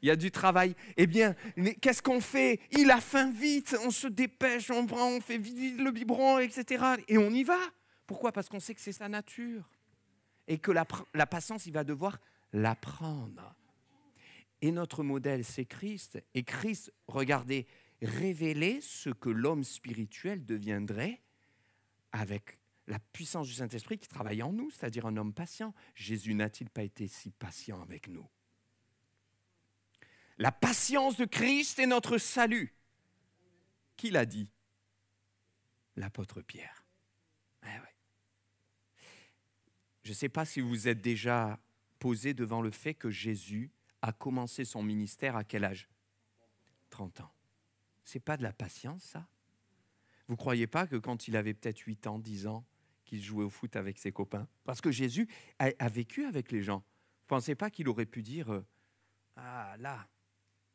Il y a du travail. Eh bien, qu'est-ce qu'on fait? Il a faim, vite, on se dépêche, on fait vite le biberon, etc. Et on y va. Pourquoi? Parce qu'on sait que c'est sa nature. Et que la patience, il va devoir l'apprendre. Et notre modèle, c'est Christ. Et Christ, regardez, révélait ce que l'homme spirituel deviendrait avec la puissance du Saint-Esprit qui travaille en nous, c'est-à-dire un homme patient. Jésus n'a-t-il pas été si patient avec nous? La patience de Christ est notre salut. Qui l'a dit? L'apôtre Pierre. Eh ouais. Je ne sais pas si vous êtes déjà posé devant le fait que Jésus a commencé son ministère à quel âge? 30 ans. Ce n'est pas de la patience, ça? Vous ne croyez pas que quand il avait peut-être 8 ans, 10 ans, qu'il jouait au foot avec ses copains? Parce que Jésus a vécu avec les gens. Vous ne pensez pas qu'il aurait pu dire ah là,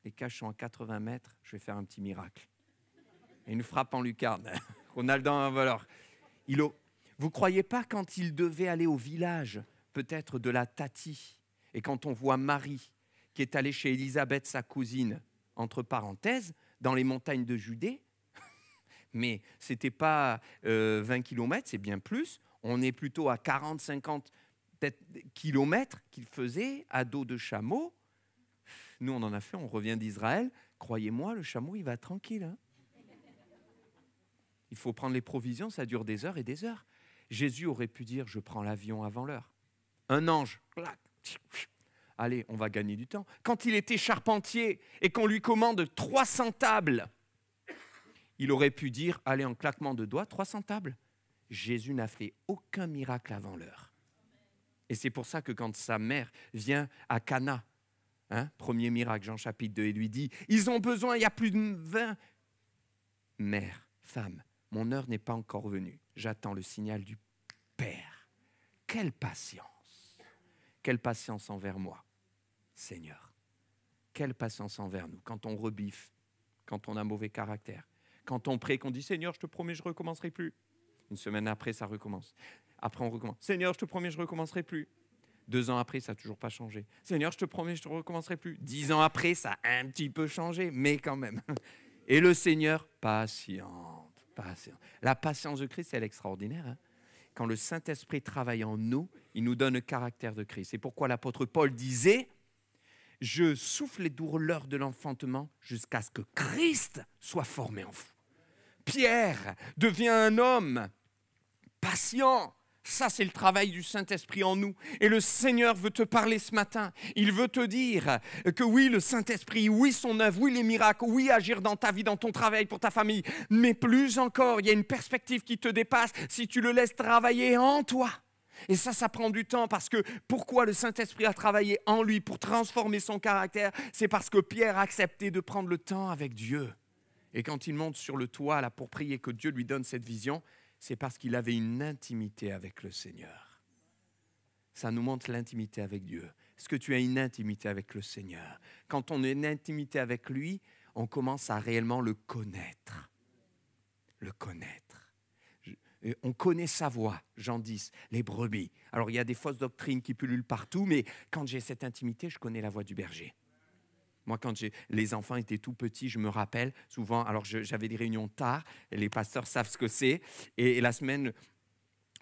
les cages sont à 80 mètres, je vais faire un petit miracle. Et une frappe en lucarne. Ronaldo a un valeur. Vous ne croyez pas quand il devait aller au village, peut-être de la Tati, et quand on voit Marie, qui est allée chez Élisabeth, sa cousine, entre parenthèses, dans les montagnes de Judée, mais ce n'était pas 20 kilomètres, c'est bien plus. On est plutôt à 40, 50 kilomètres qu'il faisait à dos de chameau. Nous, on en a fait, on revient d'Israël. Croyez-moi, le chameau, il va tranquille. Hein. Il faut prendre les provisions, ça dure des heures et des heures. Jésus aurait pu dire, je prends l'avion avant l'heure. Un ange, allez, on va gagner du temps. Quand il était charpentier et qu'on lui commande 300 tables, il aurait pu dire, allez, en claquement de doigts, 300 tables. Jésus n'a fait aucun miracle avant l'heure. Et c'est pour ça que quand sa mère vient à Cana, premier miracle, Jean chapitre 2, et lui dit, ils ont besoin, il y a plus de 20. Mère, femme, mon heure n'est pas encore venue. J'attends le signal du Père. Quelle patience! Quelle patience envers moi, Seigneur. Quelle patience envers nous. Quand on rebiffe, quand on a mauvais caractère, quand on prie, qu'on dit, Seigneur, je te promets, je ne recommencerai plus. Une semaine après, ça recommence. Après, on recommence. Seigneur, je te promets, je ne recommencerai plus. 2 ans après, ça n'a toujours pas changé. Seigneur, je te promets, je ne recommencerai plus. 10 ans après, ça a un petit peu changé, mais quand même. Et le Seigneur, patiente. La patience de Christ, elle est extraordinaire. Hein? Quand le Saint-Esprit travaille en nous, il nous donne le caractère de Christ. C'est pourquoi l'apôtre Paul disait, je souffle les douleurs de l'enfantement jusqu'à ce que Christ soit formé en vous. Pierre devient un homme patient. Ça, c'est le travail du Saint-Esprit en nous. Et le Seigneur veut te parler ce matin. Il veut te dire que oui, le Saint-Esprit, oui, son œuvre, oui, les miracles, oui, agir dans ta vie, dans ton travail, pour ta famille. Mais plus encore, il y a une perspective qui te dépasse si tu le laisses travailler en toi. Et ça prend du temps parce que pourquoi le Saint-Esprit a travaillé en lui pour transformer son caractère? C'est parce que Pierre a accepté de prendre le temps avec Dieu. Et quand il monte sur le toit là, pour prier que Dieu lui donne cette vision, c'est parce qu'il avait une intimité avec le Seigneur. Ça nous montre l'intimité avec Dieu. Est-ce que tu as une intimité avec le Seigneur? Quand on a une intimité avec lui, on commence à réellement le connaître. Le connaître. On connaît sa voix, Jean 10, les brebis. Alors il y a des fausses doctrines qui pullulent partout, mais quand j'ai cette intimité, je connais la voix du berger. Moi, quand les enfants étaient tout petits, je me rappelle souvent, alors j'avais des réunions tard, et les pasteurs savent ce que c'est, et la semaine,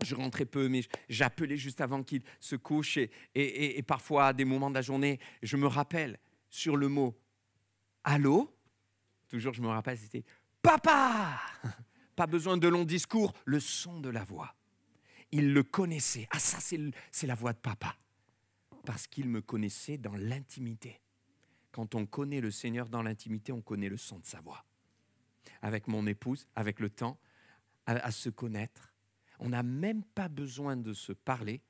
je rentrais peu, mais j'appelais juste avant qu'ils se couchent, et parfois, à des moments de la journée, je me rappelle sur le mot « Allô », toujours je me rappelle, c'était « Papa ». Pas besoin de longs discours, le son de la voix. Il le connaissait. Ah, ça, c'est la voix de papa. Parce qu'il me connaissait dans l'intimité. Quand on connaît le Seigneur dans l'intimité, on connaît le son de sa voix. Avec mon épouse, avec le temps, à se connaître, on n'a même pas besoin de se parler.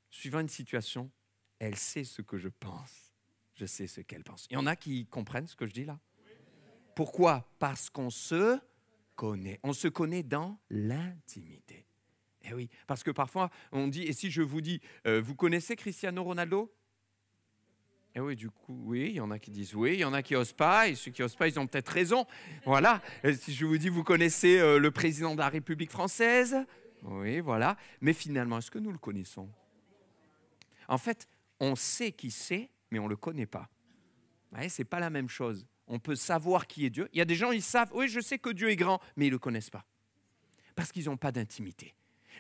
Suivant une situation, elle sait ce que je pense. Je sais ce qu'elle pense. Il y en a qui comprennent ce que je dis là. Pourquoi? Parce qu'on se connaît. On se connaît dans l'intimité. Eh oui, parce que parfois, on dit, et si je vous dis, vous connaissez Cristiano Ronaldo? Et oui, du coup, oui, il y en a qui disent oui, il y en a qui n'osent pas, et ceux qui n'osent pas, ils ont peut-être raison. Voilà. Et si je vous dis, vous connaissez le président de la République française? Oui, voilà. Mais finalement, est-ce que nous le connaissons? En fait, on sait qui c'est, mais on ne le connaît pas. Ouais, ce n'est pas la même chose. On peut savoir qui est Dieu. Il y a des gens, ils savent, oui, je sais que Dieu est grand, mais ils ne le connaissent pas. Parce qu'ils n'ont pas d'intimité.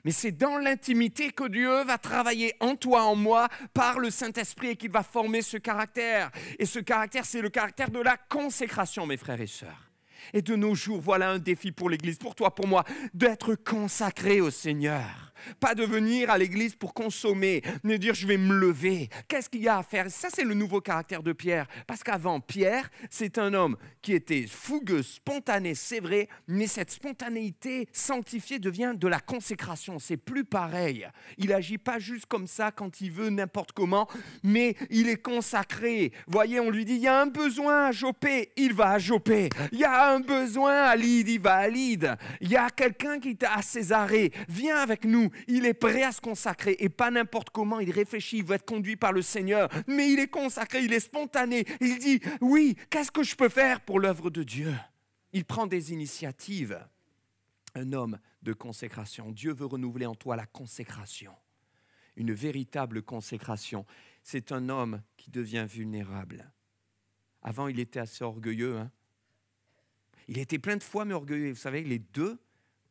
Mais c'est dans l'intimité que Dieu va travailler en toi, en moi, par le Saint-Esprit et qu'il va former ce caractère. Et ce caractère, c'est le caractère de la consécration, mes frères et sœurs. Et de nos jours, voilà un défi pour l'Église, pour toi, pour moi, d'être consacré au Seigneur. Pas de venir à l'église pour consommer, mais dire je vais me lever. Qu'est-ce qu'il y a à faire? Ça, c'est le nouveau caractère de Pierre. Parce qu'avant, Pierre, c'est un homme qui était fougueux, spontané, c'est vrai, mais cette spontanéité sanctifiée devient de la consécration. C'est plus pareil. Il n'agit pas juste comme ça quand il veut, n'importe comment, mais il est consacré. Voyez, on lui dit, il y a un besoin à Joppé, il va à Joppé. Il y a un besoin à Lydde, il va à Lydde. Il y a quelqu'un qui est à Césarée, viens avec nous. Il est prêt à se consacrer et pas n'importe comment, il réfléchit, il veut être conduit par le Seigneur, mais il est consacré, il est spontané, il dit oui, qu'est-ce que je peux faire pour l'œuvre de Dieu? Il prend des initiatives. Un homme de consécration. Dieu veut renouveler en toi la consécration, une véritable consécration. C'est un homme qui devient vulnérable. Avant, il était assez orgueilleux. Il était plein de foi, mais orgueilleux. Vous savez, les deux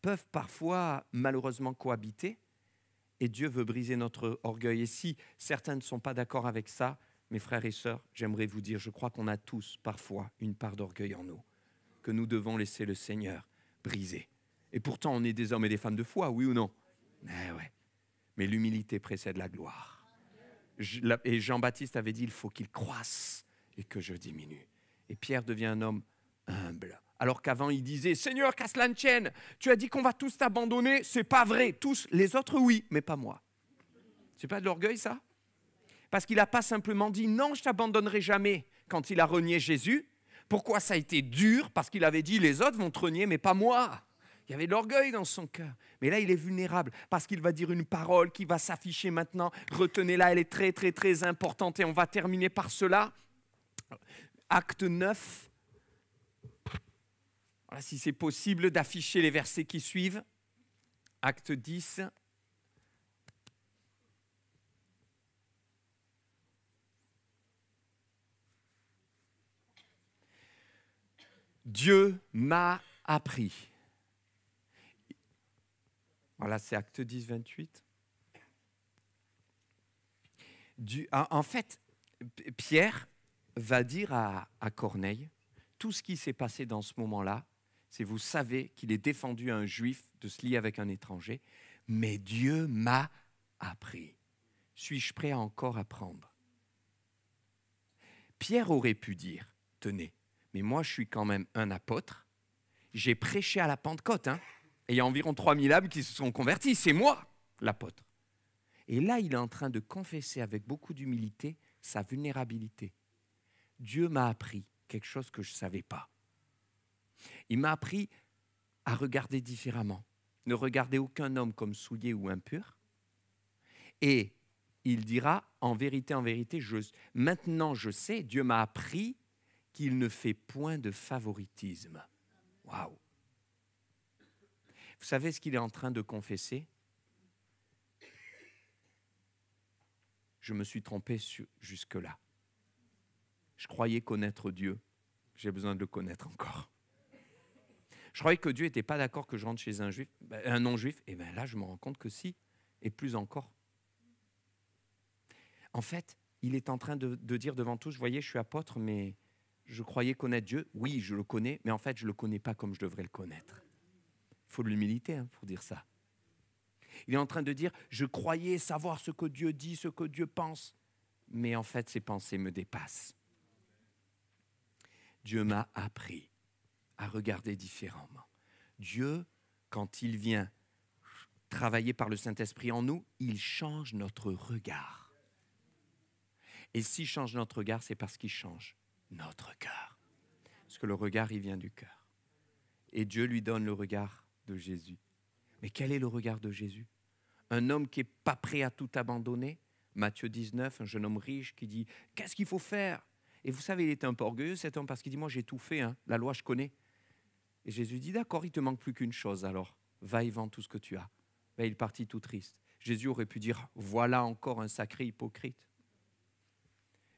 peuvent parfois malheureusement cohabiter et Dieu veut briser notre orgueil. Et si certains ne sont pas d'accord avec ça, mes frères et sœurs, j'aimerais vous dire, je crois qu'on a tous parfois une part d'orgueil en nous, que nous devons laisser le Seigneur briser. Et pourtant, on est des hommes et des femmes de foi, oui ou non? Ouais. Mais l'humilité précède la gloire. Et Jean-Baptiste avait dit, il faut qu'il croisse et que je diminue. Et Pierre devient un homme humble. Alors qu'avant, il disait, Seigneur, qu'à cela ne tienne, tu as dit qu'on va tous t'abandonner. C'est pas vrai. Tous, les autres, oui, mais pas moi. C'est pas de l'orgueil, ça? Parce qu'il n'a pas simplement dit, non, je t'abandonnerai jamais quand il a renié Jésus. Pourquoi ça a été dur? Parce qu'il avait dit, les autres vont te renier, mais pas moi. Il y avait de l'orgueil dans son cœur. Mais là, il est vulnérable parce qu'il va dire une parole qui va s'afficher maintenant. Retenez-la, elle est très, très, très importante. Et on va terminer par cela. Acte 9. Voilà, si c'est possible d'afficher les versets qui suivent. Acte 10. Dieu m'a appris. Voilà, c'est Acte 10, 28. En fait, Pierre va dire à Corneille, tout ce qui s'est passé dans ce moment-là, c'est vous savez qu'il est défendu à un juif de se lier avec un étranger, mais Dieu m'a appris. Suis-je prêt à encore apprendre? Pierre aurait pu dire, tenez, mais moi je suis quand même un apôtre, j'ai prêché à la Pentecôte, et il y a environ 3000 âmes qui se sont convertis, c'est moi l'apôtre. Et là, il est en train de confesser avec beaucoup d'humilité sa vulnérabilité. Dieu m'a appris quelque chose que je ne savais pas. Il m'a appris à regarder différemment, ne regarder aucun homme comme souillé ou impur. Et il dira, en vérité, maintenant je sais, Dieu m'a appris qu'il ne fait point de favoritisme. Waouh! Vous savez ce qu'il est en train de confesser? Je me suis trompé jusque-là. Je croyais connaître Dieu. J'ai besoin de le connaître encore. Je croyais que Dieu n'était pas d'accord que je rentre chez un non-juif. Et bien là, je me rends compte que si, et plus encore. En fait, il est en train de dire devant tous, voyez, je suis apôtre, mais je croyais connaître Dieu. Oui, je le connais, mais en fait, je ne le connais pas comme je devrais le connaître. Il faut de l'humilité pour dire ça. Il est en train de dire, je croyais savoir ce que Dieu dit, ce que Dieu pense, mais en fait, ses pensées me dépassent. Dieu m'a appris à regarder différemment. Dieu, quand il vient travailler par le Saint-Esprit en nous, il change notre regard. Et s'il change notre regard, c'est parce qu'il change notre cœur. Parce que le regard, il vient du cœur. Et Dieu lui donne le regard de Jésus. Mais quel est le regard de Jésus? Un homme qui n'est pas prêt à tout abandonner, Matthieu 19, un jeune homme riche qui dit « Qu'est-ce qu'il faut faire ?» Et vous savez, il était un peu orgueilleux cet homme parce qu'il dit « Moi j'ai tout fait, hein. La loi je connais. » Et Jésus dit « D'accord, il ne te manque plus qu'une chose alors. Va et vends tout ce que tu as. » Ben, il partit tout triste. Jésus aurait pu dire « Voilà encore un sacré hypocrite. »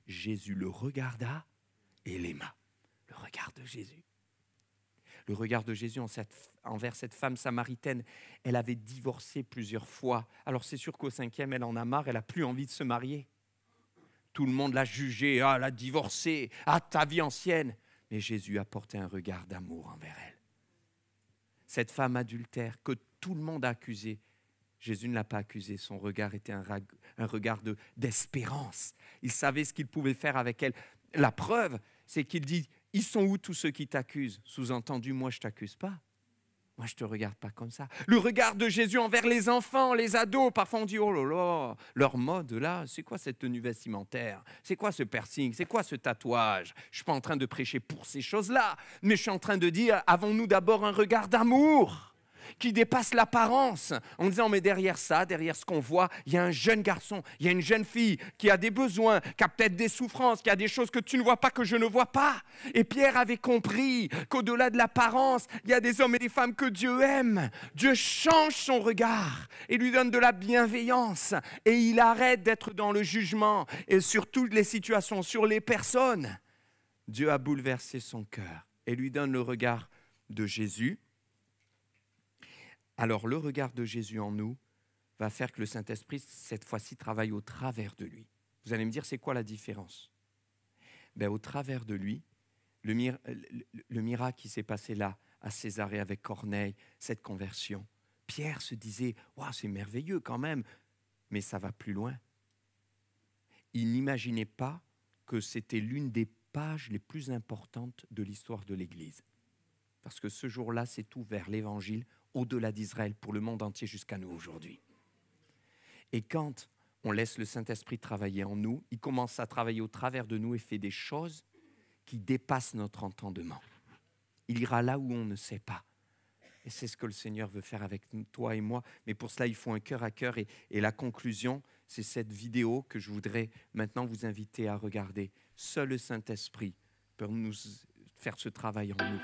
Jésus le regarda et l'aima. Le regard de Jésus. Le regard de Jésus envers cette femme samaritaine. Elle avait divorcé plusieurs fois. Alors c'est sûr qu'au 5e, elle en a marre, elle n'a plus envie de se marier. Tout le monde l'a jugée, ah, elle a divorcé, ah, ta vie ancienne. Mais Jésus a porté un regard d'amour envers elle. Cette femme adultère que tout le monde a accusée, Jésus ne l'a pas accusée. Son regard était un regard d'espérance. Il savait ce qu'il pouvait faire avec elle. La preuve, c'est qu'il dit « Ils sont où tous ceux qui t'accusent ?» Sous-entendu, moi je ne t'accuse pas. Moi, je ne te regarde pas comme ça. Le regard de Jésus envers les enfants, les ados. Parfois, on dit, oh là là, leur mode là, c'est quoi cette tenue vestimentaire? C'est quoi ce piercing? C'est quoi ce tatouage? Je ne suis pas en train de prêcher pour ces choses-là, mais je suis en train de dire, avons-nous d'abord un regard d'amour qui dépasse l'apparence, en disant, mais derrière ça, derrière ce qu'on voit, il y a un jeune garçon, il y a une jeune fille qui a des besoins, qui a peut-être des souffrances, qui a des choses que tu ne vois pas, que je ne vois pas. Et Pierre avait compris qu'au-delà de l'apparence, il y a des hommes et des femmes que Dieu aime. Dieu change son regard et lui donne de la bienveillance. Et il arrête d'être dans le jugement et sur toutes les situations, sur les personnes. Dieu a bouleversé son cœur et lui donne le regard de Jésus. Alors, le regard de Jésus en nous va faire que le Saint-Esprit, cette fois-ci, travaille au travers de lui. Vous allez me dire, c'est quoi la différence? Ben, au travers de lui, le miracle qui s'est passé là, à Césarée avec Corneille, cette conversion, Pierre se disait, wow, c'est merveilleux quand même, mais ça va plus loin. Il n'imaginait pas que c'était l'une des pages les plus importantes de l'histoire de l'Église. Parce que ce jour-là, c'est ouvert l'Évangile au-delà d'Israël, pour le monde entier jusqu'à nous aujourd'hui. Et quand on laisse le Saint-Esprit travailler en nous, il commence à travailler au travers de nous et fait des choses qui dépassent notre entendement. Il ira là où on ne sait pas. Et c'est ce que le Seigneur veut faire avec toi et moi. Mais pour cela, il faut un cœur à cœur. Et la conclusion, c'est cette vidéo que je voudrais maintenant vous inviter à regarder. Seul le Saint-Esprit peut nous faire ce travail en nous.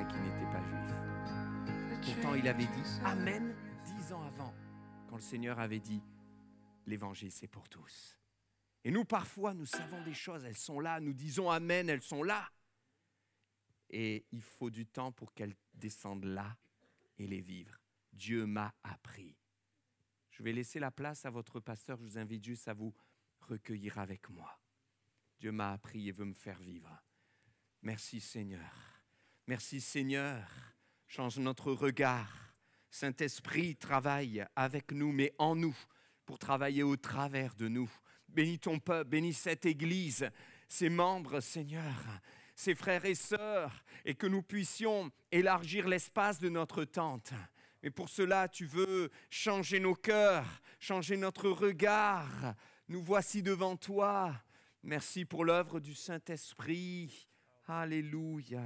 qui n'étaient pas juifs. Pourtant, il avait dit Amen 10 ans avant, quand le Seigneur avait dit l'Évangile, c'est pour tous. Et nous, parfois, nous savons des choses, elles sont là, nous disons Amen, elles sont là. Et il faut du temps pour qu'elles descendent là et les vivre. Dieu m'a appris. Je vais laisser la place à votre pasteur, je vous invite juste à vous recueillir avec moi. Dieu m'a appris et veut me faire vivre. Merci Seigneur. Merci Seigneur. Change notre regard. Saint-Esprit travaille avec nous, mais en nous, pour travailler au travers de nous. Bénis ton peuple, bénis cette Église, ses membres, Seigneur, ses frères et sœurs, et que nous puissions élargir l'espace de notre tente. Mais pour cela, tu veux changer nos cœurs, changer notre regard. Nous voici devant toi. Merci pour l'œuvre du Saint-Esprit. Alléluia.